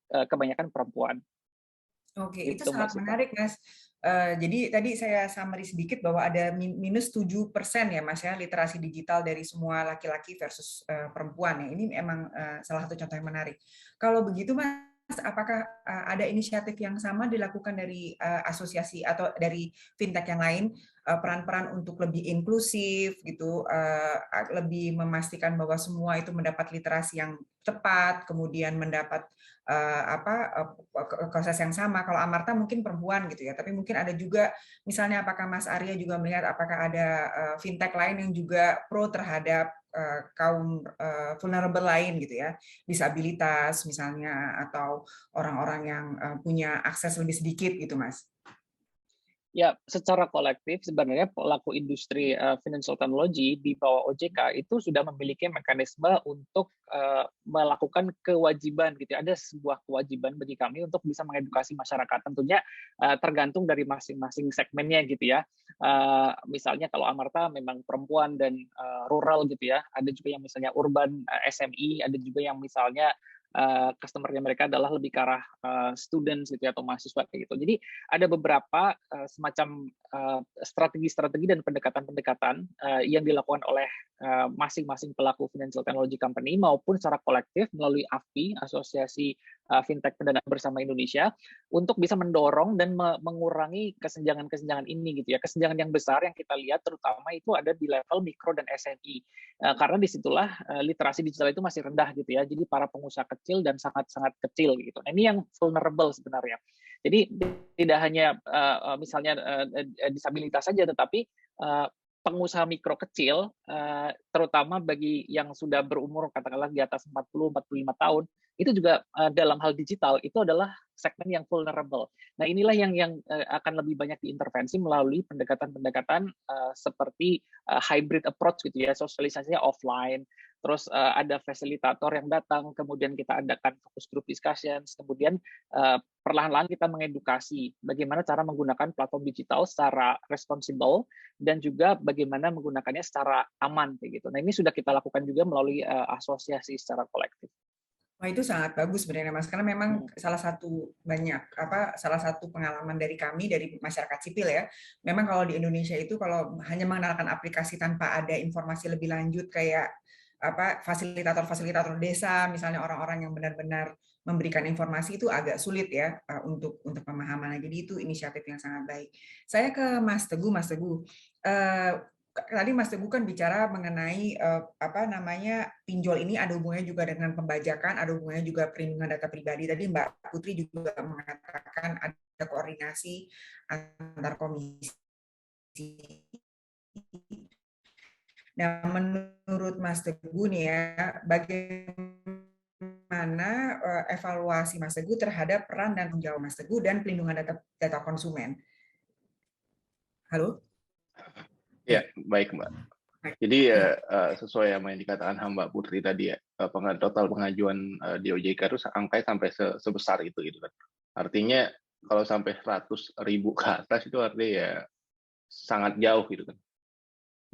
kebanyakan perempuan. Oke, itu Gitu, sangat menarik, Mas. Jadi tadi saya summary sedikit bahwa ada minus 7% ya, Mas ya, literasi digital dari semua laki-laki versus perempuan ya. Ini memang salah satu contoh yang menarik. Kalau begitu, Mas, apakah ada inisiatif yang sama dilakukan dari asosiasi atau dari fintech yang lain, peran-peran untuk lebih inklusif gitu, lebih memastikan bahwa semua itu mendapat literasi yang tepat, kemudian mendapat proses yang sama. Kalau Amarta mungkin perempuan gitu ya, tapi mungkin ada juga misalnya apakah Mas Arya juga melihat apakah ada fintech lain yang juga pro terhadap kaum vulnerable lain gitu ya, disabilitas misalnya atau orang-orang yang punya akses lebih sedikit gitu, Mas. Ya, secara kolektif sebenarnya pelaku industri financial technology di bawah OJK itu sudah memiliki mekanisme untuk melakukan kewajiban gitu. Ada sebuah kewajiban bagi kami untuk bisa mengedukasi masyarakat. Tentunya tergantung dari masing-masing segmennya gitu ya. Misalnya kalau Amarta memang perempuan dan rural gitu ya. Ada juga yang misalnya urban SME, ada juga yang misalnya customer-nya mereka adalah lebih ke arah students gitu ya, atau mahasiswa kayak gitu. Jadi ada beberapa semacam strategi-strategi dan pendekatan-pendekatan yang dilakukan oleh masing-masing pelaku financial technology company maupun secara kolektif melalui AFPI, Asosiasi Fintech Pendanaan Bersama Indonesia, untuk bisa mendorong dan mengurangi kesenjangan-kesenjangan ini gitu ya. Kesenjangan yang besar yang kita lihat terutama itu ada di level mikro dan SME. Karena disitulah literasi digital itu masih rendah gitu ya. Jadi para pengusaha kecil dan sangat-sangat kecil gitu. Nah, ini yang vulnerable sebenarnya. Jadi tidak hanya misalnya disabilitas saja, tetapi pengusaha mikro kecil, terutama bagi yang sudah berumur katakanlah di atas 40-45 tahun, itu juga dalam hal digital itu adalah segmen yang vulnerable. Nah, inilah yang akan lebih banyak diintervensi melalui pendekatan-pendekatan seperti hybrid approach gitu ya, sosialisasinya offline, terus ada fasilitator yang datang, kemudian kita adakan focus group discussions, kemudian perlahan-lahan kita mengedukasi bagaimana cara menggunakan platform digital secara responsible dan juga bagaimana menggunakannya secara aman kayak gitu. Nah, ini sudah kita lakukan juga melalui asosiasi secara kolektif. Wah, itu sangat bagus sebenarnya, Mas, karena memang salah satu pengalaman dari kami dari masyarakat sipil ya. Memang kalau di Indonesia itu kalau hanya mengenalkan aplikasi tanpa ada informasi lebih lanjut kayak fasilitator desa, misalnya orang-orang yang benar-benar memberikan informasi itu agak sulit ya untuk pemahaman. Jadi itu inisiatif yang sangat baik. Saya ke Mas Teguh, tadi Mas Teguh kan bicara mengenai pinjol ini ada hubungannya juga dengan pembajakan, ada hubungannya juga perlindungan data pribadi. Tadi Mbak Putri juga mengatakan ada koordinasi antar komisi. Nah, menurut Mas Teguh nih ya, bagaimana evaluasi Mas Teguh terhadap peran dan tanggung jawab Mas Teguh dan pelindungan data konsumen? Halo? Ya, baik Mbak. Jadi sesuai sama yang dikatakan Mbak Putri tadi ya, total pengajuan di OJK itu angkanya sampai sebesar itu gitu kan. Artinya kalau sampai 100.000 ke atas itu artinya ya sangat jauh gitu kan.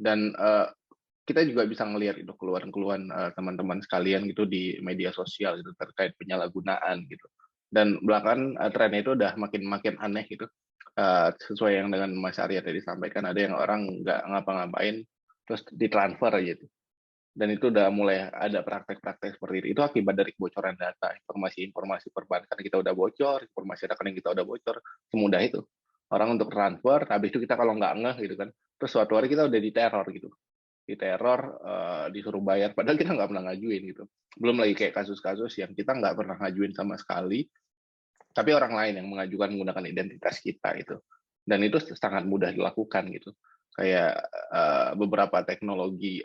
Dan kita juga bisa ngelihat itu keluhan-keluhan teman-teman sekalian gitu di media sosial gitu terkait penyalahgunaan gitu. Dan belakangan trennya itu udah makin aneh gitu. Sesuai yang dengan Mas Arya tadi sampaikan, ada yang orang nggak ngapa-ngapain terus ditransfer gitu. Dan itu udah mulai ada praktek-praktek seperti itu. Itu akibat dari kebocoran data, informasi perbankan kita udah bocor, informasi rekening kita udah bocor, semudah itu. orang untuk transfer, habis itu kita kalau nggak ngeh gitu kan, terus suatu hari kita udah diteror gitu, diteror, disuruh bayar, padahal kita nggak pernah ngajuin gitu. Belum lagi kayak kasus-kasus yang kita nggak pernah ngajuin sama sekali, tapi orang lain yang mengajukan menggunakan identitas kita itu. Dan itu sangat mudah dilakukan gitu. Kayak beberapa teknologi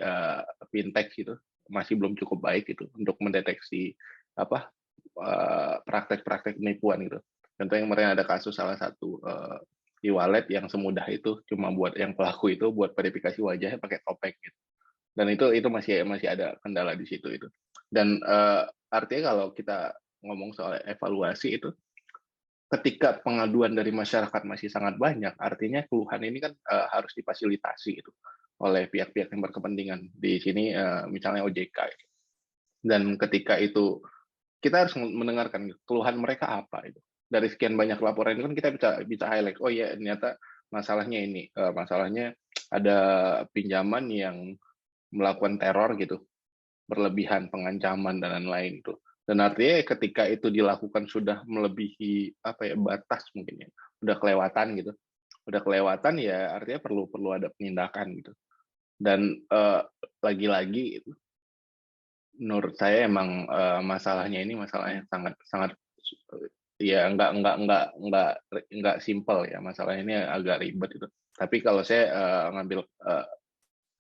fintech gitu masih belum cukup baik gitu untuk mendeteksi apa praktek-praktek penipuan gitu. Contohnya kemarin ada kasus salah satu e-wallet yang semudah itu cuma buat yang pelaku itu buat verifikasi wajahnya pakai topeng gitu. Dan itu masih ada kendala di situ itu. Dan artinya kalau kita ngomong soal evaluasi itu, ketika pengaduan dari masyarakat masih sangat banyak, artinya keluhan ini kan harus difasilitasi gitu oleh pihak-pihak yang berkepentingan. Di sini misalnya OJK. Gitu. Dan ketika itu kita harus mendengarkan keluhan mereka apa itu. Dari sekian banyak laporan itu kan kita bisa highlight, oh iya ternyata masalahnya ini, masalahnya ada pinjaman yang melakukan teror gitu, berlebihan, pengancaman dan lain-lain itu. Dan artinya ketika itu dilakukan sudah melebihi batas mungkin ya, udah kelewatan gitu, udah kelewatan ya artinya perlu ada penindakan gitu. Dan lagi-lagi menurut saya emang masalahnya ini masalah yang sangat ya nggak simple ya, masalahnya ini agak ribet itu. Tapi kalau saya ngambil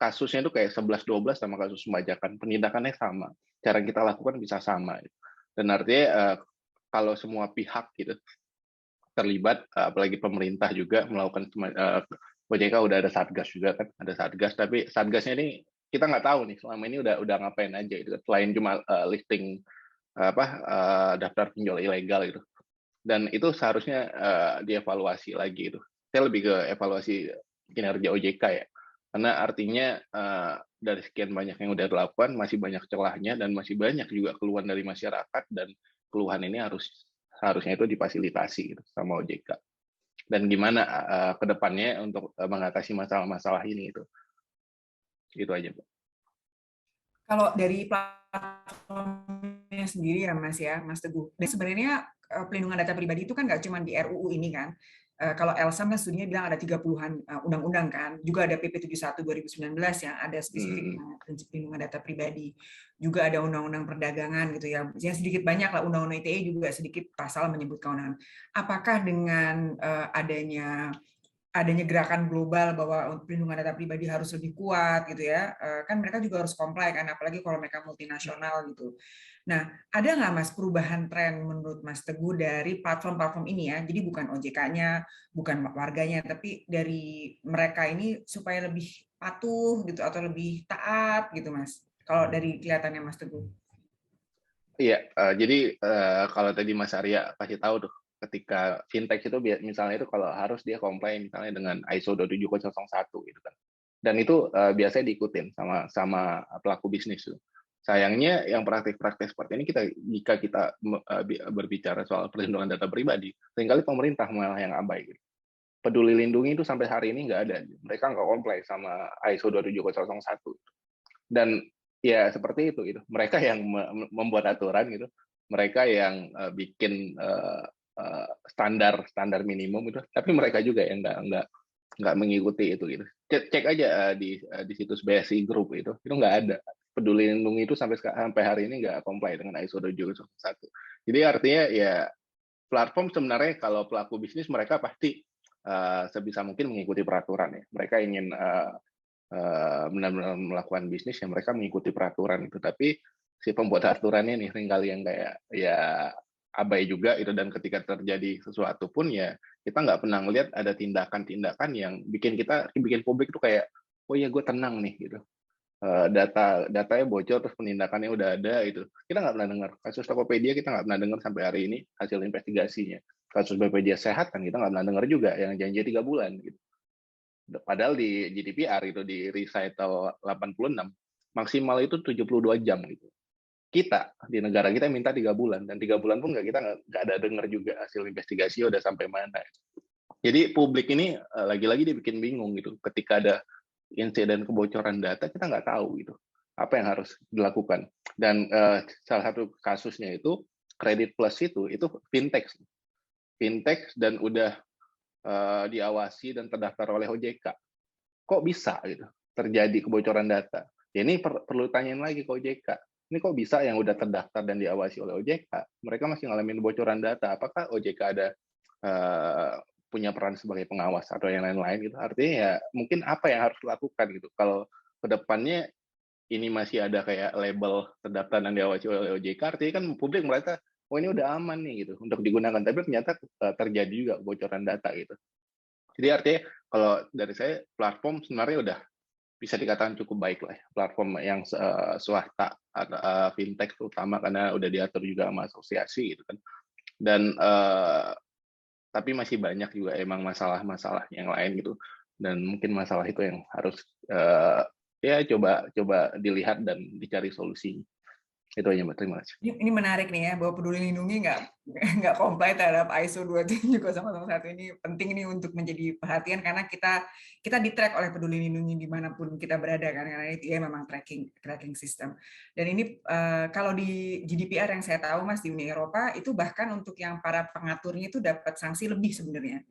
kasusnya itu kayak 11-12 sama kasus pembajakan, penindakannya sama, cara kita lakukan bisa sama. Dan artinya kalau semua pihak gitu terlibat, apalagi pemerintah juga melakukan OJK udah ada satgas juga kan, ada satgas, tapi satgasnya ini kita nggak tahu nih selama ini udah ngapain aja gitu, selain cuma listing daftar pinjol ilegal gitu. Dan itu seharusnya dievaluasi lagi itu. Saya lebih ke evaluasi kinerja OJK ya, karena artinya dari sekian banyak yang udah dilakukan masih banyak celahnya dan masih banyak juga keluhan dari masyarakat, dan keluhan ini harusnya itu difasilitasi gitu sama OJK. Dan gimana ke depannya untuk mengatasi masalah-masalah ini itu aja, Pak. Kalau dari platformnya sendiri ya Mas Teguh, dan sebenarnya pelindungan data pribadi itu kan nggak cuma di RUU ini kan. Kalau Elsam kan studinya bilang ada 30-an undang-undang kan, juga ada PP 71 2019 yang ada spesifik prinsip pelindungan data pribadi, juga ada undang-undang perdagangan gitu ya, yang sedikit banyak lah, undang-undang ITE juga sedikit pasal menyebut kewenangan. Apakah dengan adanya gerakan global bahwa perlindungan data pribadi harus lebih kuat gitu ya, kan mereka juga harus comply kan, apalagi kalau mereka multinasional gitu. Nah, ada nggak Mas perubahan tren menurut Mas Teguh dari platform-platform ini ya, jadi bukan OJK-nya, bukan warganya, tapi dari mereka ini supaya lebih patuh gitu atau lebih taat gitu Mas, kalau dari kelihatannya Mas Teguh? Iya, jadi kalau tadi Mas Arya kasih tahu tuh, ketika fintech itu misalnya itu kalau harus dia comply misalnya dengan ISO 27001 gitu kan. Dan itu biasanya diikutin sama pelaku bisnis tuh. Sayangnya yang praktik-praktik seperti ini jika kita berbicara soal perlindungan data pribadi, seringkali pemerintah malah yang abai gitu. Peduli Lindungi itu sampai hari ini nggak ada. Mereka nggak comply sama ISO 27001. Dan ya seperti itu gitu. Mereka yang membuat aturan gitu. Mereka yang bikin standar minimum itu, tapi mereka juga yang nggak mengikuti itu gitu. Cek aja di situs BSI Group itu nggak ada. Peduli Lindungi itu sampai hari ini nggak comply dengan ISO 27001. Jadi artinya ya platform sebenarnya kalau pelaku bisnis mereka pasti sebisa mungkin mengikuti peraturan ya. Mereka ingin benar-benar melakukan bisnis yang mereka mengikuti peraturan itu. Tapi si pembuat aturannya nih seringkali yang kayak ya abai juga itu, dan ketika terjadi sesuatu pun ya kita nggak pernah ngelihat ada tindakan-tindakan yang bikin publik itu kayak oh ya gue tenang nih gitu. Datanya bocor terus penindakannya udah ada itu. Kita nggak pernah dengar kasus Tokopedia, kita nggak pernah dengar sampai hari ini hasil investigasinya. Kasus BPJS Sehat kan kita nggak pernah dengar juga yang janji 3 bulan gitu. Padahal di GDPR itu di recital 86 maksimal itu 72 jam gitu. Kita di negara kita minta 3 bulan, dan 3 bulan pun kita nggak ada dengar juga hasil investigasi udah sampai mana. Jadi publik ini lagi-lagi dibikin bingung gitu. Ketika ada insiden kebocoran data kita nggak tahu gitu apa yang harus dilakukan. Dan salah satu kasusnya itu Credit Plus itu fintech dan udah diawasi dan terdaftar oleh OJK. Kok bisa gitu terjadi kebocoran data? Ya ini perlu tanyain lagi ke OJK. Ini kok bisa yang udah terdaftar dan diawasi oleh OJK, mereka masih ngalamin bocoran data? Apakah OJK ada punya peran sebagai pengawas atau yang lain-lain gitu? Artinya ya mungkin apa yang harus dilakukan gitu? Kalau kedepannya ini masih ada kayak label terdaftar dan diawasi oleh OJK, artinya kan publik merasa oh ini udah aman nih gitu untuk digunakan, tapi ternyata terjadi juga bocoran data gitu. Jadi artinya kalau dari saya platform sebenarnya udah bisa dikatakan cukup baik lah ya. Platform yang swasta, fintech terutama karena udah diatur juga sama asosiasi gitu kan. Dan tapi masih banyak juga emang masalah-masalah yang lain gitu. Dan mungkin masalah itu yang harus ya coba dilihat dan dicari solusi. Itu aja Mbak, terima kasih. Ini menarik nih ya, bahwa Peduli Lindungi nggak comply terhadap ISO 27001 ini penting nih untuk menjadi perhatian karena kita di-track oleh Peduli Lindungi dimanapun kita berada kan, karena itu ya memang tracking system. Dan ini kalau di GDPR yang saya tahu Mas di Uni Eropa itu bahkan untuk yang para pengaturnya itu dapat sanksi lebih sebenarnya.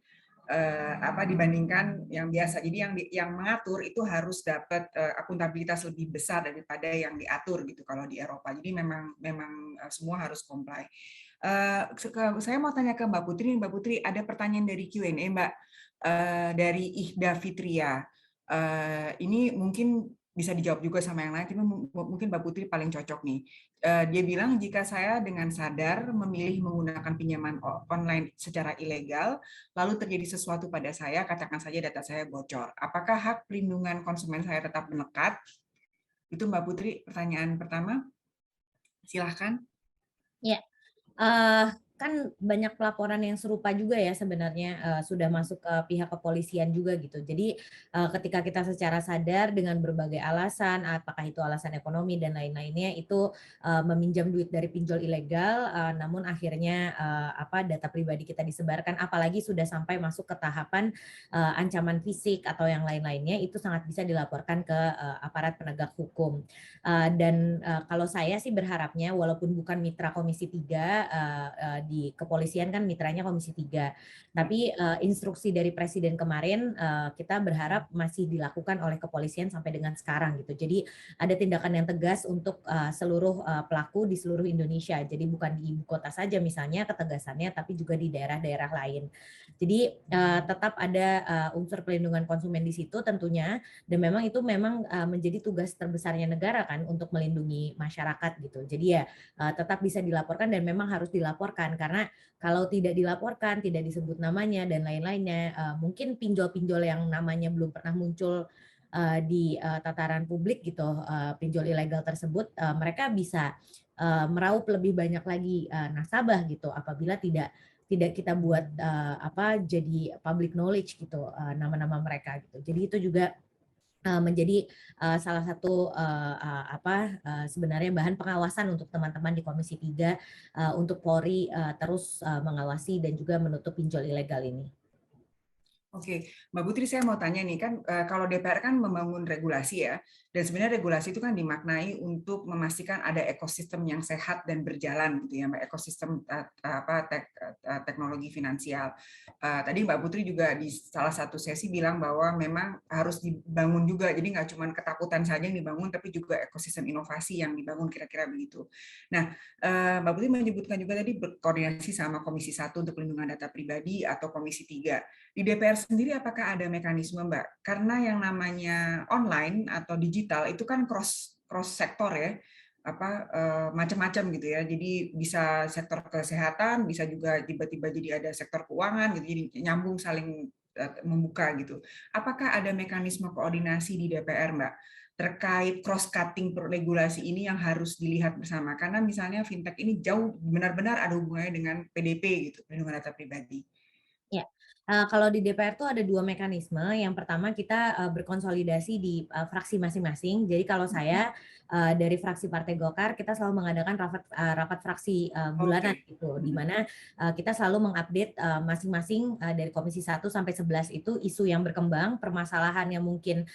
Dibandingkan yang biasa. Jadi yang mengatur itu harus dapat akuntabilitas lebih besar daripada yang diatur gitu kalau di Eropa. Jadi memang semua harus comply. Saya mau tanya ke Mbak Putri. Mbak Putri, ada pertanyaan dari Q&A Mbak, dari Ihda Fitria. Ini mungkin bisa dijawab juga sama yang lain, tapi mungkin Mbak Putri paling cocok nih. Dia bilang, jika saya dengan sadar memilih menggunakan pinjaman online secara ilegal, lalu terjadi sesuatu pada saya, katakan saja data saya bocor. Apakah hak perlindungan konsumen saya tetap melekat? Itu Mbak Putri, pertanyaan pertama. Silahkan. Ya, kan banyak pelaporan yang serupa juga ya sebenarnya sudah masuk ke pihak kepolisian juga gitu. Jadi ketika kita secara sadar dengan berbagai alasan, apakah itu alasan ekonomi dan lain-lainnya, itu meminjam duit dari pinjol ilegal, namun akhirnya data pribadi kita disebarkan, apalagi sudah sampai masuk ke tahapan ancaman fisik atau yang lain-lainnya, itu sangat bisa dilaporkan ke aparat penegak hukum. Dan kalau saya sih berharapnya, walaupun bukan mitra Komisi 3, di kepolisian kan mitranya Komisi 3. Tapi instruksi dari Presiden kemarin kita berharap masih dilakukan oleh kepolisian sampai dengan sekarang gitu. Jadi ada tindakan yang tegas untuk seluruh pelaku di seluruh Indonesia. Jadi bukan di ibu kota saja misalnya ketegasannya, tapi juga di daerah-daerah lain. Jadi tetap ada unsur pelindungan konsumen di situ tentunya, dan memang itu menjadi tugas terbesarnya negara kan untuk melindungi masyarakat gitu. Jadi ya tetap bisa dilaporkan dan memang harus dilaporkan. Karena kalau tidak dilaporkan, tidak disebut namanya dan lain-lainnya, mungkin pinjol-pinjol yang namanya belum pernah muncul di tataran publik gitu, pinjol ilegal tersebut, mereka bisa meraup lebih banyak lagi nasabah gitu apabila tidak kita buat jadi public knowledge gitu nama-nama mereka gitu. Jadi itu juga menjadi salah satu sebenarnya bahan pengawasan untuk teman-teman di Komisi 3 untuk Polri terus mengawasi dan juga menutup pinjol ilegal ini. Oke, Mbak Putri, saya mau tanya nih, kan kalau DPR kan membangun regulasi ya, dan sebenarnya regulasi itu kan dimaknai untuk memastikan ada ekosistem yang sehat dan berjalan gitu ya, Mbak, ekosistem teknologi finansial. Tadi Mbak Putri juga di salah satu sesi bilang bahwa memang harus dibangun juga, jadi nggak cuma ketakutan saja yang dibangun, tapi juga ekosistem inovasi yang dibangun, kira-kira begitu. Nah, Mbak Putri menyebutkan juga tadi berkoordinasi sama Komisi 1 untuk pelindungan data pribadi atau Komisi 3. Di DPR sendiri apakah ada mekanisme Mbak? Karena yang namanya online atau digital itu kan cross sektor ya, macam-macam gitu ya. Jadi bisa sektor kesehatan, bisa juga tiba-tiba jadi ada sektor keuangan gitu, jadi nyambung saling membuka gitu. Apakah ada mekanisme koordinasi di DPR Mbak terkait cross cutting regulasi ini yang harus dilihat bersama? Karena misalnya fintech ini jauh benar-benar ada hubungannya dengan PDP gitu, perlindungan data pribadi. Ya, kalau di DPR tuh ada 2 mekanisme. Yang pertama kita berkonsolidasi di fraksi masing-masing. Jadi kalau saya dari fraksi Partai Golkar, kita selalu mengadakan rapat fraksi bulanan gitu, di mana kita selalu mengupdate masing-masing dari Komisi 1 sampai 11 itu isu yang berkembang, permasalahan yang mungkin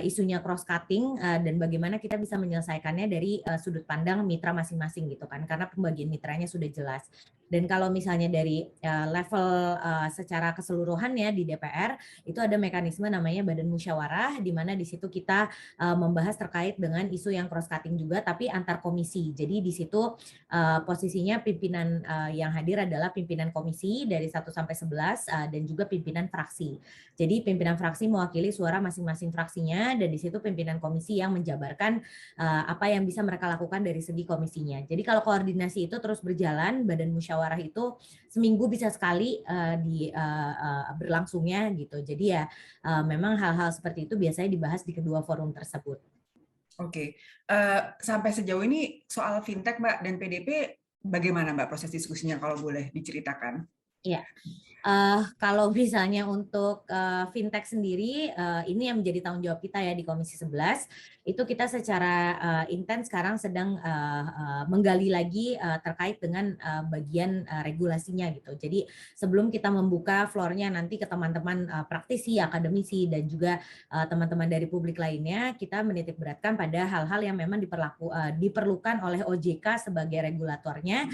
isunya cross cutting, dan bagaimana kita bisa menyelesaikannya dari sudut pandang mitra masing-masing gitu kan, karena pembagian mitranya sudah jelas. Dan kalau misalnya dari level secara keseluruhannya di DPR itu ada mekanisme namanya Badan Musyawarah, di mana di situ kita membahas terkait dengan isu yang cross cutting juga, tapi antar komisi. Jadi di situ posisinya pimpinan yang hadir adalah pimpinan komisi dari 1 sampai 11 dan juga pimpinan fraksi. Jadi pimpinan fraksi mewakili suara masing-masing fraksinya, dan di situ pimpinan komisi yang menjabarkan apa yang bisa mereka lakukan dari segi komisinya. Jadi kalau koordinasi itu terus berjalan, Badan Musyawarah itu seminggu bisa sekali berlangsungnya gitu. Jadi ya memang hal-hal seperti itu biasanya dibahas di kedua forum tersebut. Oke, sampai sejauh ini soal fintech Mbak dan PDP bagaimana Mbak proses diskusinya kalau boleh diceritakan? Iya. Kalau misalnya untuk fintech sendiri, ini yang menjadi tanggung jawab kita ya di Komisi 11, itu kita secara intens sekarang sedang menggali lagi terkait dengan bagian regulasinya gitu. Jadi sebelum kita membuka floor-nya nanti ke teman-teman praktisi, akademisi, dan juga teman-teman dari publik lainnya, kita menitik beratkan pada hal-hal yang memang diperlukan oleh OJK sebagai regulatornya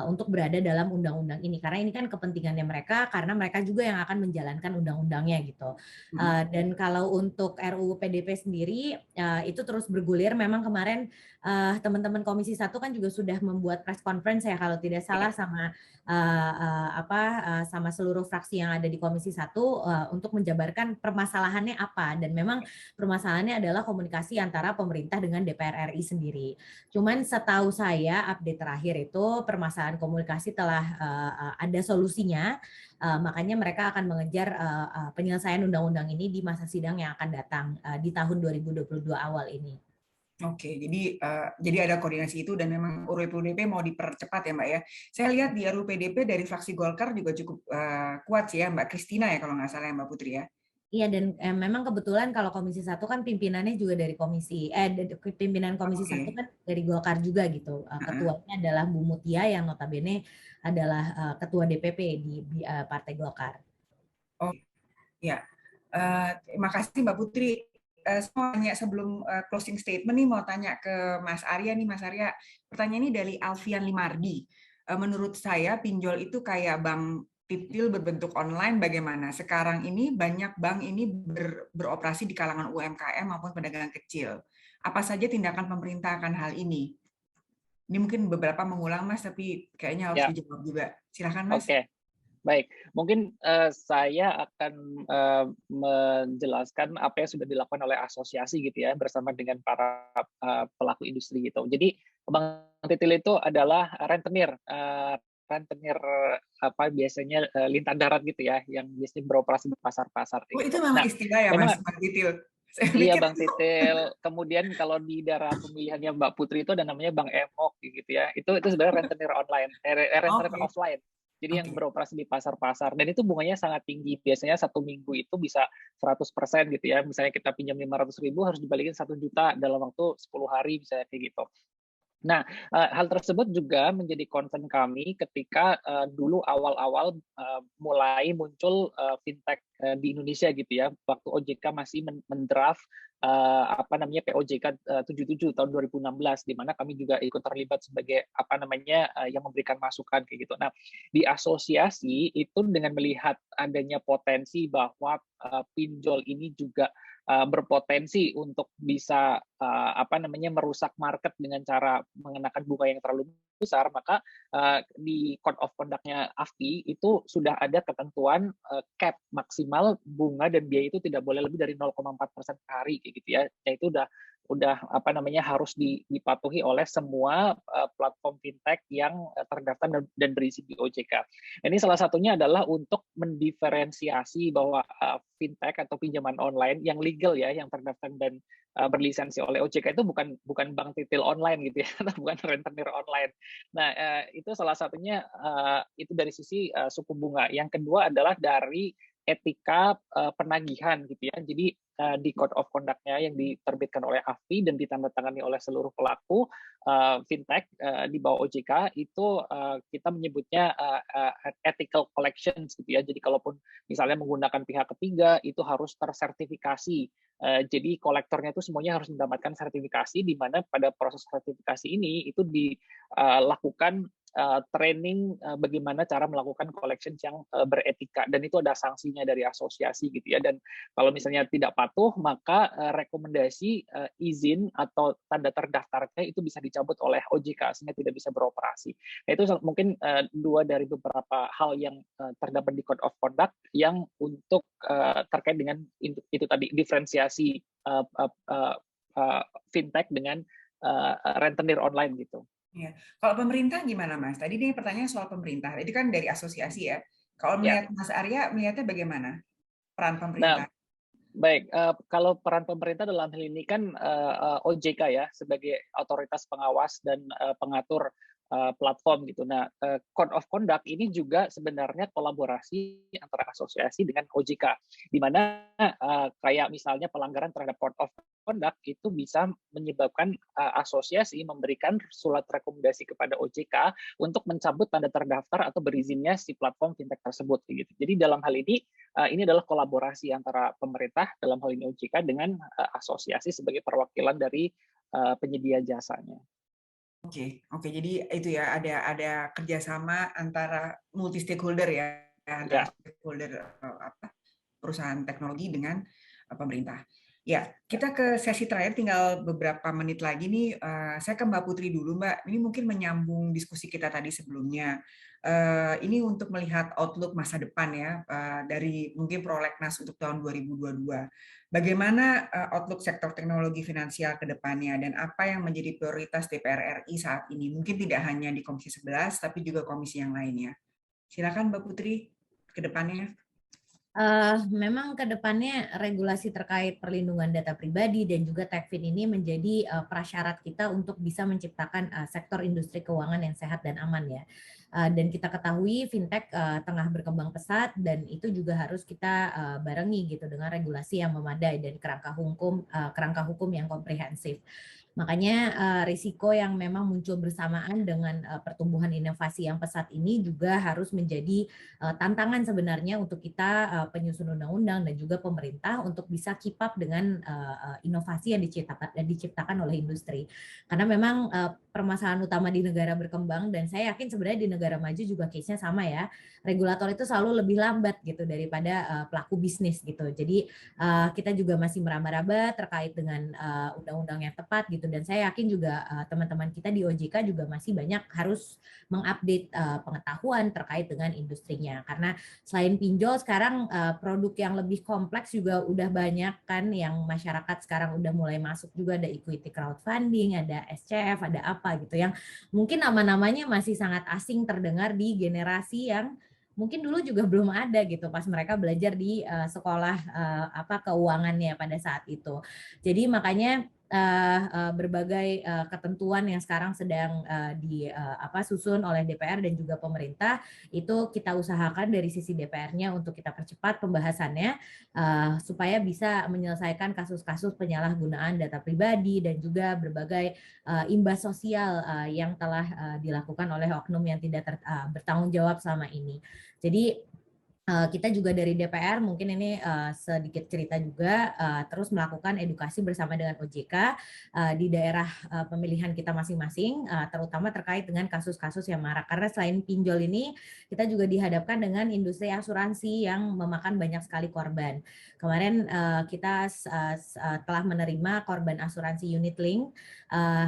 untuk berada dalam undang-undang ini. Karena ini kan kepentingannya mereka, karena mereka juga yang akan menjalankan undang-undangnya gitu. Dan kalau untuk RUU PDP sendiri itu terus bergulir. Memang kemarin teman-teman Komisi 1 kan juga sudah membuat press conference ya kalau tidak salah sama sama seluruh fraksi yang ada di Komisi 1 untuk menjabarkan permasalahannya apa, dan memang permasalahannya adalah komunikasi antara pemerintah dengan DPR RI sendiri. Cuman setahu saya update terakhir itu permasalahan komunikasi telah ada solusinya. Makanya mereka akan mengejar penyelesaian undang-undang ini di masa sidang yang akan datang di tahun 2022 awal ini. Oke, jadi ada koordinasi itu dan memang RUU PDP mau dipercepat ya Mbak ya. Saya lihat di RUU PDP dari fraksi Golkar juga cukup kuat sih ya Mbak Kristina ya kalau nggak salah ya Mbak Putri ya. Iya, dan memang kebetulan kalau Komisi 1 kan pimpinannya juga dari pimpinan Komisi 1 kan dari Golkar juga gitu. Ketuanya adalah Bu Mutia yang notabene adalah ketua DPP di Partai Golkar. Oh ya, terima kasih Mbak Putri. Saya mau tanya sebelum closing statement nih, mau tanya ke Mas Arya nih, Mas Arya. Pertanyaan ini dari Alfian Limardi. Menurut saya pinjol itu kayak bank titil berbentuk online. Bagaimana? Sekarang ini banyak bank ini beroperasi di kalangan UMKM maupun pedagang kecil. Apa saja tindakan pemerintah akan hal ini? Ini mungkin beberapa mengulang Mas, tapi kayaknya harus dijawab juga. Silakan Mas. Oke. Baik, mungkin saya akan menjelaskan apa yang sudah dilakukan oleh asosiasi gitu ya bersama dengan para pelaku industri gitu. Jadi bank titil itu adalah rentenir biasanya lintas darat gitu ya, yang biasanya beroperasi di pasar-pasar. Oh, itu memang istilah ya Mas, bank titil. Iya, bank titil. Kemudian kalau di daerah pemilihannya Mbak Putri itu ada namanya bank emok gitu ya. Itu sebenarnya rentenir online, rentenir offline. Jadi yang beroperasi di pasar-pasar, dan itu bunganya sangat tinggi. Biasanya 1 minggu itu bisa 100% gitu ya. Misalnya kita pinjam 500.000 harus dibalikin 1 juta dalam waktu 10 hari bisa kayak gitu. Nah, hal tersebut juga menjadi concern kami ketika dulu awal-awal mulai muncul fintech di Indonesia gitu ya. Waktu OJK masih mendraft POJK 77 tahun 2016, di mana kami juga ikut terlibat sebagai yang memberikan masukan kayak gitu. Nah, di asosiasi itu dengan melihat adanya potensi bahwa pinjol ini juga berpotensi untuk bisa merusak market dengan cara mengenakan bunga yang terlalu besar, maka di Code of Conduct-nya AFPI itu sudah ada ketentuan cap maksimal bunga dan biaya itu tidak boleh lebih dari 0,4% per hari kayak gitu ya. Itu udah harus dipatuhi oleh semua platform fintech yang terdaftar dan berisi di OJK. Ini salah satunya adalah untuk mendiferensiasi bahwa fintech atau pinjaman online yang legal ya, yang terdaftar dan berlisensi oleh OJK itu bukan bank titil online gitu ya, bukan rentenir online. Nah, itu salah satunya itu dari sisi suku bunga. Yang kedua adalah dari etika penagihan gitu ya. Jadi di Code of Conduct-nya yang diterbitkan oleh AFPI dan ditandatangani oleh seluruh pelaku fintech di bawah OJK itu kita menyebutnya ethical collections gitu ya. Jadi kalaupun misalnya menggunakan pihak ketiga itu harus tersertifikasi. Jadi kolektornya itu semuanya harus mendapatkan sertifikasi, di mana pada proses sertifikasi ini itu dilakukan training bagaimana cara melakukan collection yang beretika, dan itu ada sanksinya dari asosiasi gitu ya. Dan kalau misalnya tidak patuh, maka rekomendasi izin atau tanda terdaftarnya itu bisa dicabut oleh OJK sehingga tidak bisa beroperasi. Nah, itu mungkin dua dari beberapa hal yang terdapat di Code of Conduct yang untuk terkait dengan itu tadi diferensiasi fintech dengan rentenir online gitu. Ya. Kalau pemerintah gimana, Mas? Tadi ini pertanyaan soal pemerintah. Itu kan dari asosiasi ya. Kalau melihat Mas Arya, melihatnya bagaimana peran pemerintah? Nah, baik, kalau peran pemerintah dalam hal ini kan OJK ya sebagai otoritas pengawas dan pengatur platform gitu. Nah, Code of Conduct ini juga sebenarnya kolaborasi antara asosiasi dengan OJK, di mana kayak misalnya pelanggaran terhadap Code of Conduct itu bisa menyebabkan asosiasi memberikan surat rekomendasi kepada OJK untuk mencabut tanda terdaftar atau berizinnya si platform fintech tersebut gitu. Jadi dalam hal ini adalah kolaborasi antara pemerintah dalam hal ini OJK dengan asosiasi sebagai perwakilan dari penyedia jasanya. Oke. Jadi itu ya ada kerjasama antara multi stakeholder ya, antara stakeholder perusahaan teknologi dengan pemerintah. Ya, kita ke sesi terakhir, tinggal beberapa menit lagi nih. Saya ke Mbak Putri dulu, Mbak. Ini mungkin menyambung diskusi kita tadi sebelumnya. Ini untuk melihat outlook masa depan ya, dari mungkin prolegnas untuk tahun 2022. Bagaimana outlook sektor teknologi finansial ke depannya, dan apa yang menjadi prioritas DPR RI saat ini? Mungkin tidak hanya di Komisi 11, tapi juga komisi yang lainnya. Silakan Mbak Putri, ke depannya. Memang ke depannya regulasi terkait perlindungan data pribadi dan juga Techfin ini menjadi prasyarat kita untuk bisa menciptakan sektor industri keuangan yang sehat dan aman ya. Dan kita ketahui fintech tengah berkembang pesat, dan itu juga harus kita barengi gitu dengan regulasi yang memadai dan kerangka hukum yang komprehensif. Makanya risiko yang memang muncul bersamaan dengan pertumbuhan inovasi yang pesat ini juga harus menjadi tantangan sebenarnya untuk kita penyusun undang-undang dan juga pemerintah untuk bisa keep up dengan inovasi yang diciptakan oleh industri. Karena memang permasalahan utama di negara berkembang, dan saya yakin sebenarnya di negara maju juga case-nya sama ya, regulator itu selalu lebih lambat gitu daripada pelaku bisnis gitu. Jadi kita juga masih meraba-raba terkait dengan undang-undang yang tepat gitu. Dan saya yakin juga teman-teman kita di OJK juga masih banyak harus mengupdate pengetahuan terkait dengan industrinya. Karena selain pinjol, sekarang produk yang lebih kompleks juga udah banyak kan, yang masyarakat sekarang udah mulai masuk juga, ada equity crowdfunding, ada SCF, ada apa gitu, yang mungkin nama-namanya masih sangat asing terdengar di generasi yang mungkin dulu juga belum ada gitu pas mereka belajar di sekolah keuangannya pada saat itu. Jadi makanya berbagai ketentuan yang sekarang sedang disusun oleh DPR dan juga pemerintah, itu kita usahakan dari sisi DPR-nya untuk kita percepat pembahasannya supaya bisa menyelesaikan kasus-kasus penyalahgunaan data pribadi dan juga berbagai imbas sosial yang telah dilakukan oleh oknum yang tidak bertanggung jawab selama ini. Jadi kita juga dari DPR mungkin ini sedikit cerita juga, terus melakukan edukasi bersama dengan OJK di daerah pemilihan kita masing-masing, terutama terkait dengan kasus-kasus yang marak. Karena selain pinjol ini, kita juga dihadapkan dengan industri asuransi yang memakan banyak sekali korban. Kemarin kita telah menerima korban asuransi unit link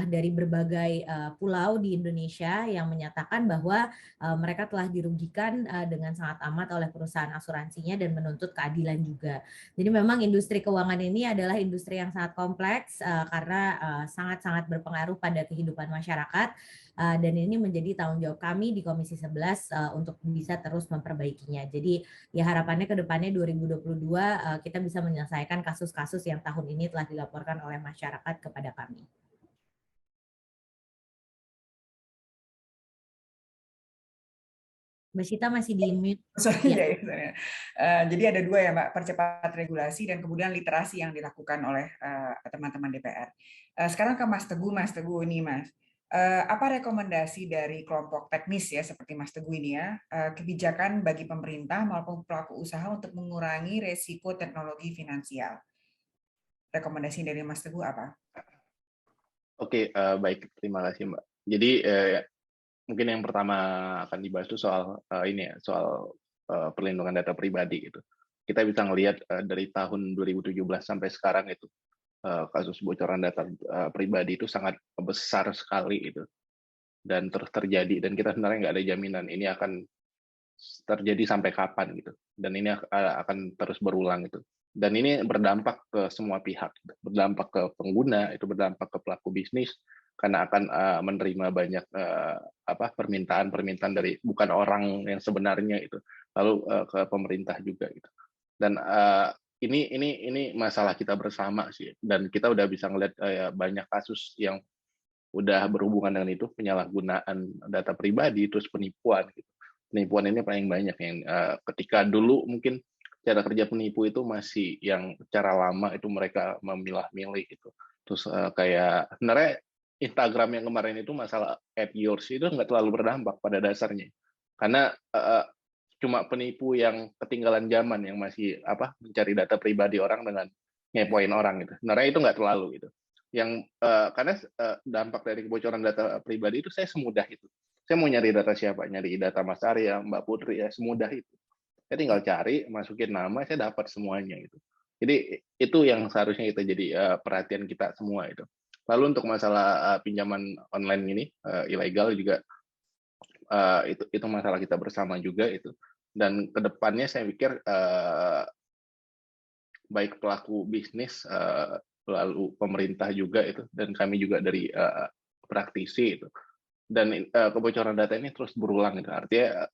dari berbagai pulau di Indonesia yang menyatakan bahwa mereka telah dirugikan dengan sangat amat oleh perusahaan asuransinya dan menuntut keadilan juga. Jadi memang industri keuangan ini adalah industri yang sangat kompleks karena sangat-sangat berpengaruh pada kehidupan masyarakat, dan ini menjadi tanggung jawab kami di Komisi 11 untuk bisa terus memperbaikinya. Jadi ya harapannya ke depannya 2022 kita bisa menyelesaikan kasus-kasus yang tahun ini telah dilaporkan oleh masyarakat kepada kami. Mbak Sita masih di mute. Sorry, ya. Jadi ada dua ya, Mbak, percepat regulasi dan kemudian literasi yang dilakukan oleh teman-teman DPR. Sekarang ke Mas Teguh. Mas Teguh ini, Mas, apa rekomendasi dari kelompok teknis ya seperti Mas Teguh ini ya, kebijakan bagi pemerintah maupun pelaku usaha untuk mengurangi resiko teknologi finansial? Rekomendasi dari Mas Teguh apa? Oke, baik, terima kasih Mbak. Jadi mungkin yang pertama akan dibahas itu soal ini ya, soal perlindungan data pribadi gitu. Kita bisa ngelihat dari tahun 2017 sampai sekarang itu kasus bocoran data pribadi itu sangat besar sekali itu, dan terus terjadi, dan kita sebenarnya nggak ada jaminan ini akan terjadi sampai kapan gitu, dan ini akan terus berulang gitu, dan ini berdampak ke semua pihak, berdampak ke pengguna, itu berdampak ke pelaku bisnis karena akan menerima banyak permintaan dari bukan orang yang sebenarnya itu, lalu ke pemerintah juga gitu, dan ini masalah kita bersama sih, dan kita udah bisa ngeliat banyak kasus yang udah berhubungan dengan itu, penyalahgunaan data pribadi, terus penipuan gitu. Penipuan ini paling banyak yang ketika dulu mungkin cara kerja penipu itu masih yang cara lama itu mereka memilah-milih gitu. Terus kayak sebenarnya Instagram yang kemarin itu masalah at yours itu nggak terlalu berdampak pada dasarnya. Karena cuma penipu yang ketinggalan zaman yang masih mencari data pribadi orang dengan ngepoin orang gitu. Sebenarnya itu nggak terlalu gitu. Yang karena dampak dari kebocoran data pribadi itu saya semudah itu. Saya mau nyari data siapa, nyari data Mas Arya, Mbak Putri, ya semudah itu. Saya tinggal cari, masukin nama, saya dapat semuanya gitu. Jadi itu yang seharusnya kita jadi perhatian kita semua itu. Lalu untuk masalah pinjaman online ini ilegal juga itu masalah kita bersama juga itu. Dan kedepannya saya pikir baik pelaku bisnis lalu pemerintah juga itu, dan kami juga dari praktisi itu. Dan kebocoran data ini terus berulang gitu. Artinya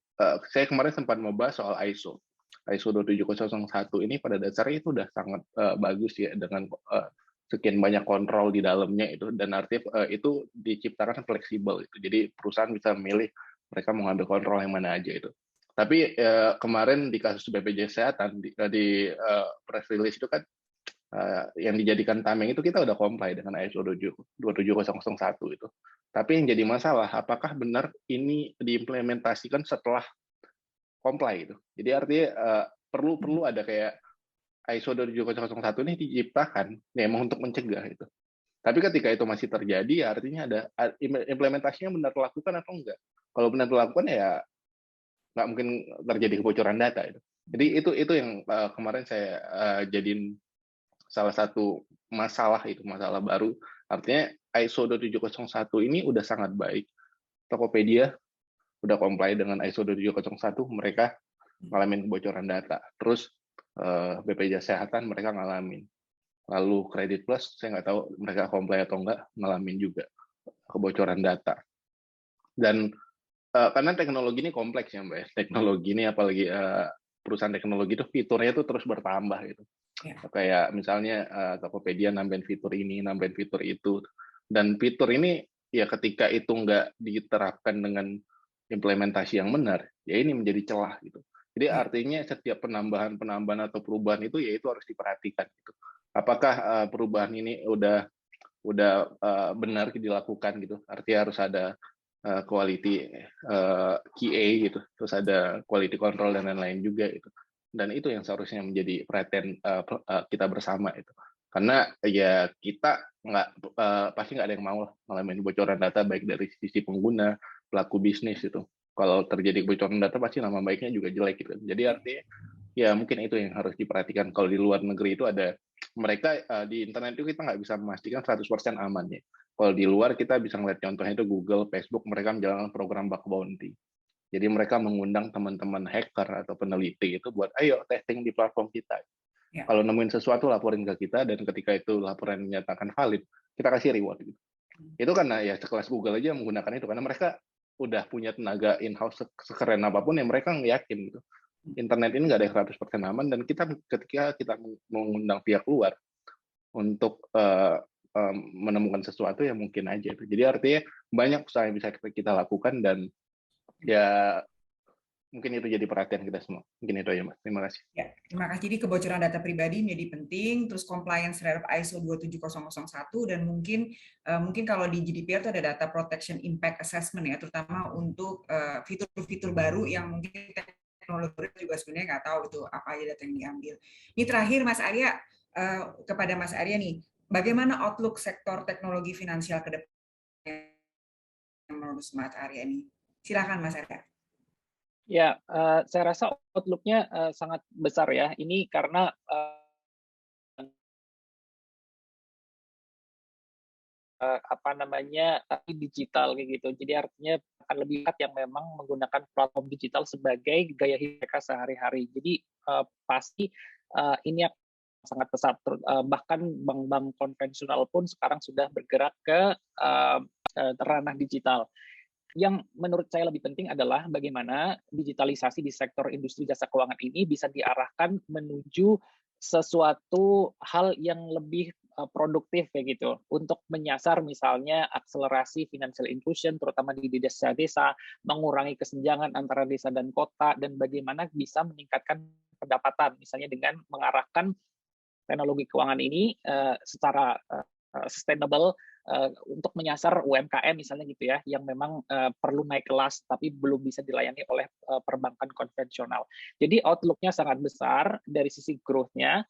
saya kemarin sempat membahas soal ISO 27001 ini pada dasarnya itu udah sangat bagus ya, dengan sekian banyak kontrol di dalamnya itu, dan artinya itu diciptakan fleksibel itu. Jadi perusahaan bisa memilih mereka mau ngambil kontrol yang mana aja itu. Tapi kemarin di kasus BPJS Kesehatan di press release itu kan yang dijadikan tameng itu kita udah comply dengan ISO 27001 itu. Tapi yang jadi masalah, apakah benar ini diimplementasikan setelah comply itu. Jadi artinya perlu ada kayak ISO 27001 ini diciptakan memang untuk mencegah itu. Tapi ketika itu masih terjadi, artinya ada implementasinya benar dilakukan atau enggak. Kalau benar dilakukan ya nggak mungkin terjadi kebocoran data itu. Jadi itu yang kemarin saya jadiin salah satu masalah itu, masalah baru. Artinya ISO 27001 ini udah sangat baik. Tokopedia udah comply dengan ISO 27001, mereka ngalamin kebocoran data. Terus BPJS Kesehatan mereka ngalamin. Lalu Kredit Plus, saya nggak tahu mereka comply atau nggak, ngalamin juga kebocoran data. Dan karena teknologi ini kompleks ya Mbak, teknologi ini apalagi perusahaan teknologi itu fiturnya itu terus bertambah gitu. Ya. Kayak misalnya Tokopedia nambahin fitur ini, nambahin fitur itu, dan fitur ini ya ketika itu nggak diterapkan dengan implementasi yang benar, ya ini menjadi celah gitu. Jadi artinya setiap penambahan atau perubahan itu ya itu harus diperhatikan gitu. Apakah perubahan ini udah benar dilakukan gitu? Artinya harus ada quality QA gitu, terus ada quality control dan lain-lain juga itu. Dan itu yang seharusnya menjadi perhatian kita bersama itu. Karena ya kita pasti nggak ada yang mau ngalamin bocoran data baik dari sisi pengguna, pelaku bisnis itu. Kalau terjadi bocoran data pasti nama baiknya juga jelek gitu. Jadi artinya ya mungkin itu yang harus diperhatikan. Kalau di luar negeri itu ada mereka di internet itu kita nggak bisa memastikan 100% aman ya. Kalau di luar kita bisa ngeliat contohnya itu Google, Facebook, mereka menjalankan program bug bounty. Jadi mereka mengundang teman-teman hacker atau peneliti itu buat ayo testing di platform kita. Ya. Kalau nemuin sesuatu laporin ke kita, dan ketika itu laporan dinyatakan valid, kita kasih reward gitu. Itu karena ya sekelas Google aja menggunakan itu, karena mereka udah punya tenaga in-house sekeren apapun yang mereka yakin gitu. Internet ini nggak ada yang 100% aman, dan ketika kita mengundang pihak luar untuk menemukan sesuatu yang mungkin aja itu. Jadi artinya banyak usaha yang bisa kita lakukan, dan ya mungkin itu jadi perhatian kita semua. Mungkin itu aja Mas. Terima kasih. Ya, terima kasih. Jadi kebocoran data pribadi menjadi penting, terus compliance terhadap ISO 27001, dan mungkin kalau di GDPR itu ada data protection impact assessment ya, terutama untuk fitur-fitur baru yang mungkin teknologi juga sebenarnya nggak tahu itu apa aja data yang diambil. Ini terakhir Mas Arya, kepada Mas Arya nih, bagaimana outlook sektor teknologi finansial ke depan menurut Mas Arya ini? Silakan Mas Arya. Ya, saya rasa outlook-nya sangat besar ya. Ini karena apa namanya digital kayak gitu. Jadi artinya akan lebih banyak yang memang menggunakan platform digital sebagai gaya hidup mereka sehari-hari. Jadi pasti ini akan sangat besar. Bahkan bank-bank konvensional pun sekarang sudah bergerak ke ranah digital. Yang menurut saya lebih penting adalah bagaimana digitalisasi di sektor industri jasa keuangan ini bisa diarahkan menuju sesuatu hal yang lebih produktif kayak gitu untuk menyasar misalnya akselerasi financial inclusion terutama di desa-desa, mengurangi kesenjangan antara desa dan kota, dan bagaimana bisa meningkatkan pendapatan misalnya dengan mengarahkan teknologi keuangan ini secara sustainable untuk menyasar UMKM misalnya gitu ya, yang memang perlu naik kelas tapi belum bisa dilayani oleh perbankan konvensional. Jadi outlook-nya sangat besar dari sisi growth-nya,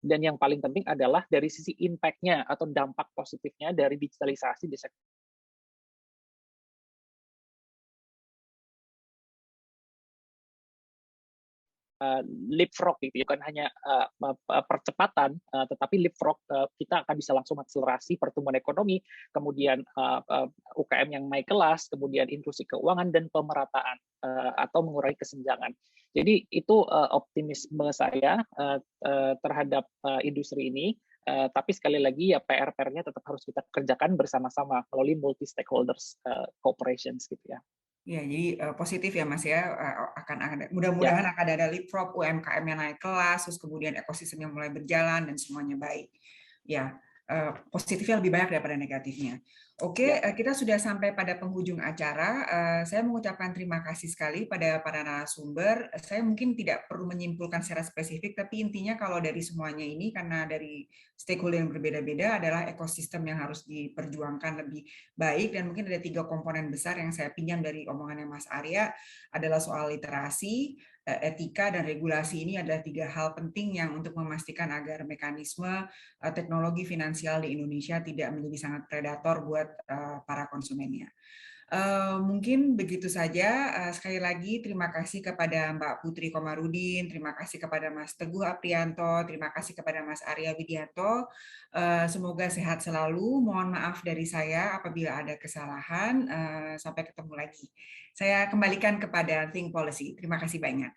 dan yang paling penting adalah dari sisi impact-nya atau dampak positifnya dari digitalisasi di sektor leapfrog gitu, bukan hanya percepatan, tetapi leapfrog, kita akan bisa langsung akselerasi pertumbuhan ekonomi, kemudian UKM yang naik kelas, kemudian inklusi keuangan dan pemerataan atau mengurangi kesenjangan. Jadi itu optimisme saya terhadap industri ini. Tapi sekali lagi ya PR-nya tetap harus kita kerjakan bersama-sama melalui multi stakeholders cooperations gitu ya. Ya, jadi positif ya Mas ya, akan ada, mudah-mudahan akan ada leapfrog, UMKM yang naik kelas, terus kemudian ekosistemnya mulai berjalan dan semuanya baik. Ya, positifnya lebih banyak daripada negatifnya. Oke, kita sudah sampai pada penghujung acara. Saya mengucapkan terima kasih sekali pada para narasumber. Saya mungkin tidak perlu menyimpulkan secara spesifik, tapi intinya kalau dari semuanya ini, karena dari stakeholder yang berbeda-beda adalah ekosistem yang harus diperjuangkan lebih baik, dan mungkin ada 3 komponen besar yang saya pinjam dari omongannya Mas Arya, adalah soal literasi, etika, dan regulasi. Ini adalah 3 hal penting yang untuk memastikan agar mekanisme teknologi finansial di Indonesia tidak menjadi sangat predator buat para konsumennya. Mungkin begitu saja. Sekali lagi terima kasih kepada Mbak Putri Komarudin, terima kasih kepada Mas Teguh Aprianto, terima kasih kepada Mas Arya Widianto. Semoga sehat selalu. Mohon maaf dari saya apabila ada kesalahan. Sampai ketemu lagi. Saya kembalikan kepada Think Policy. Terima kasih banyak.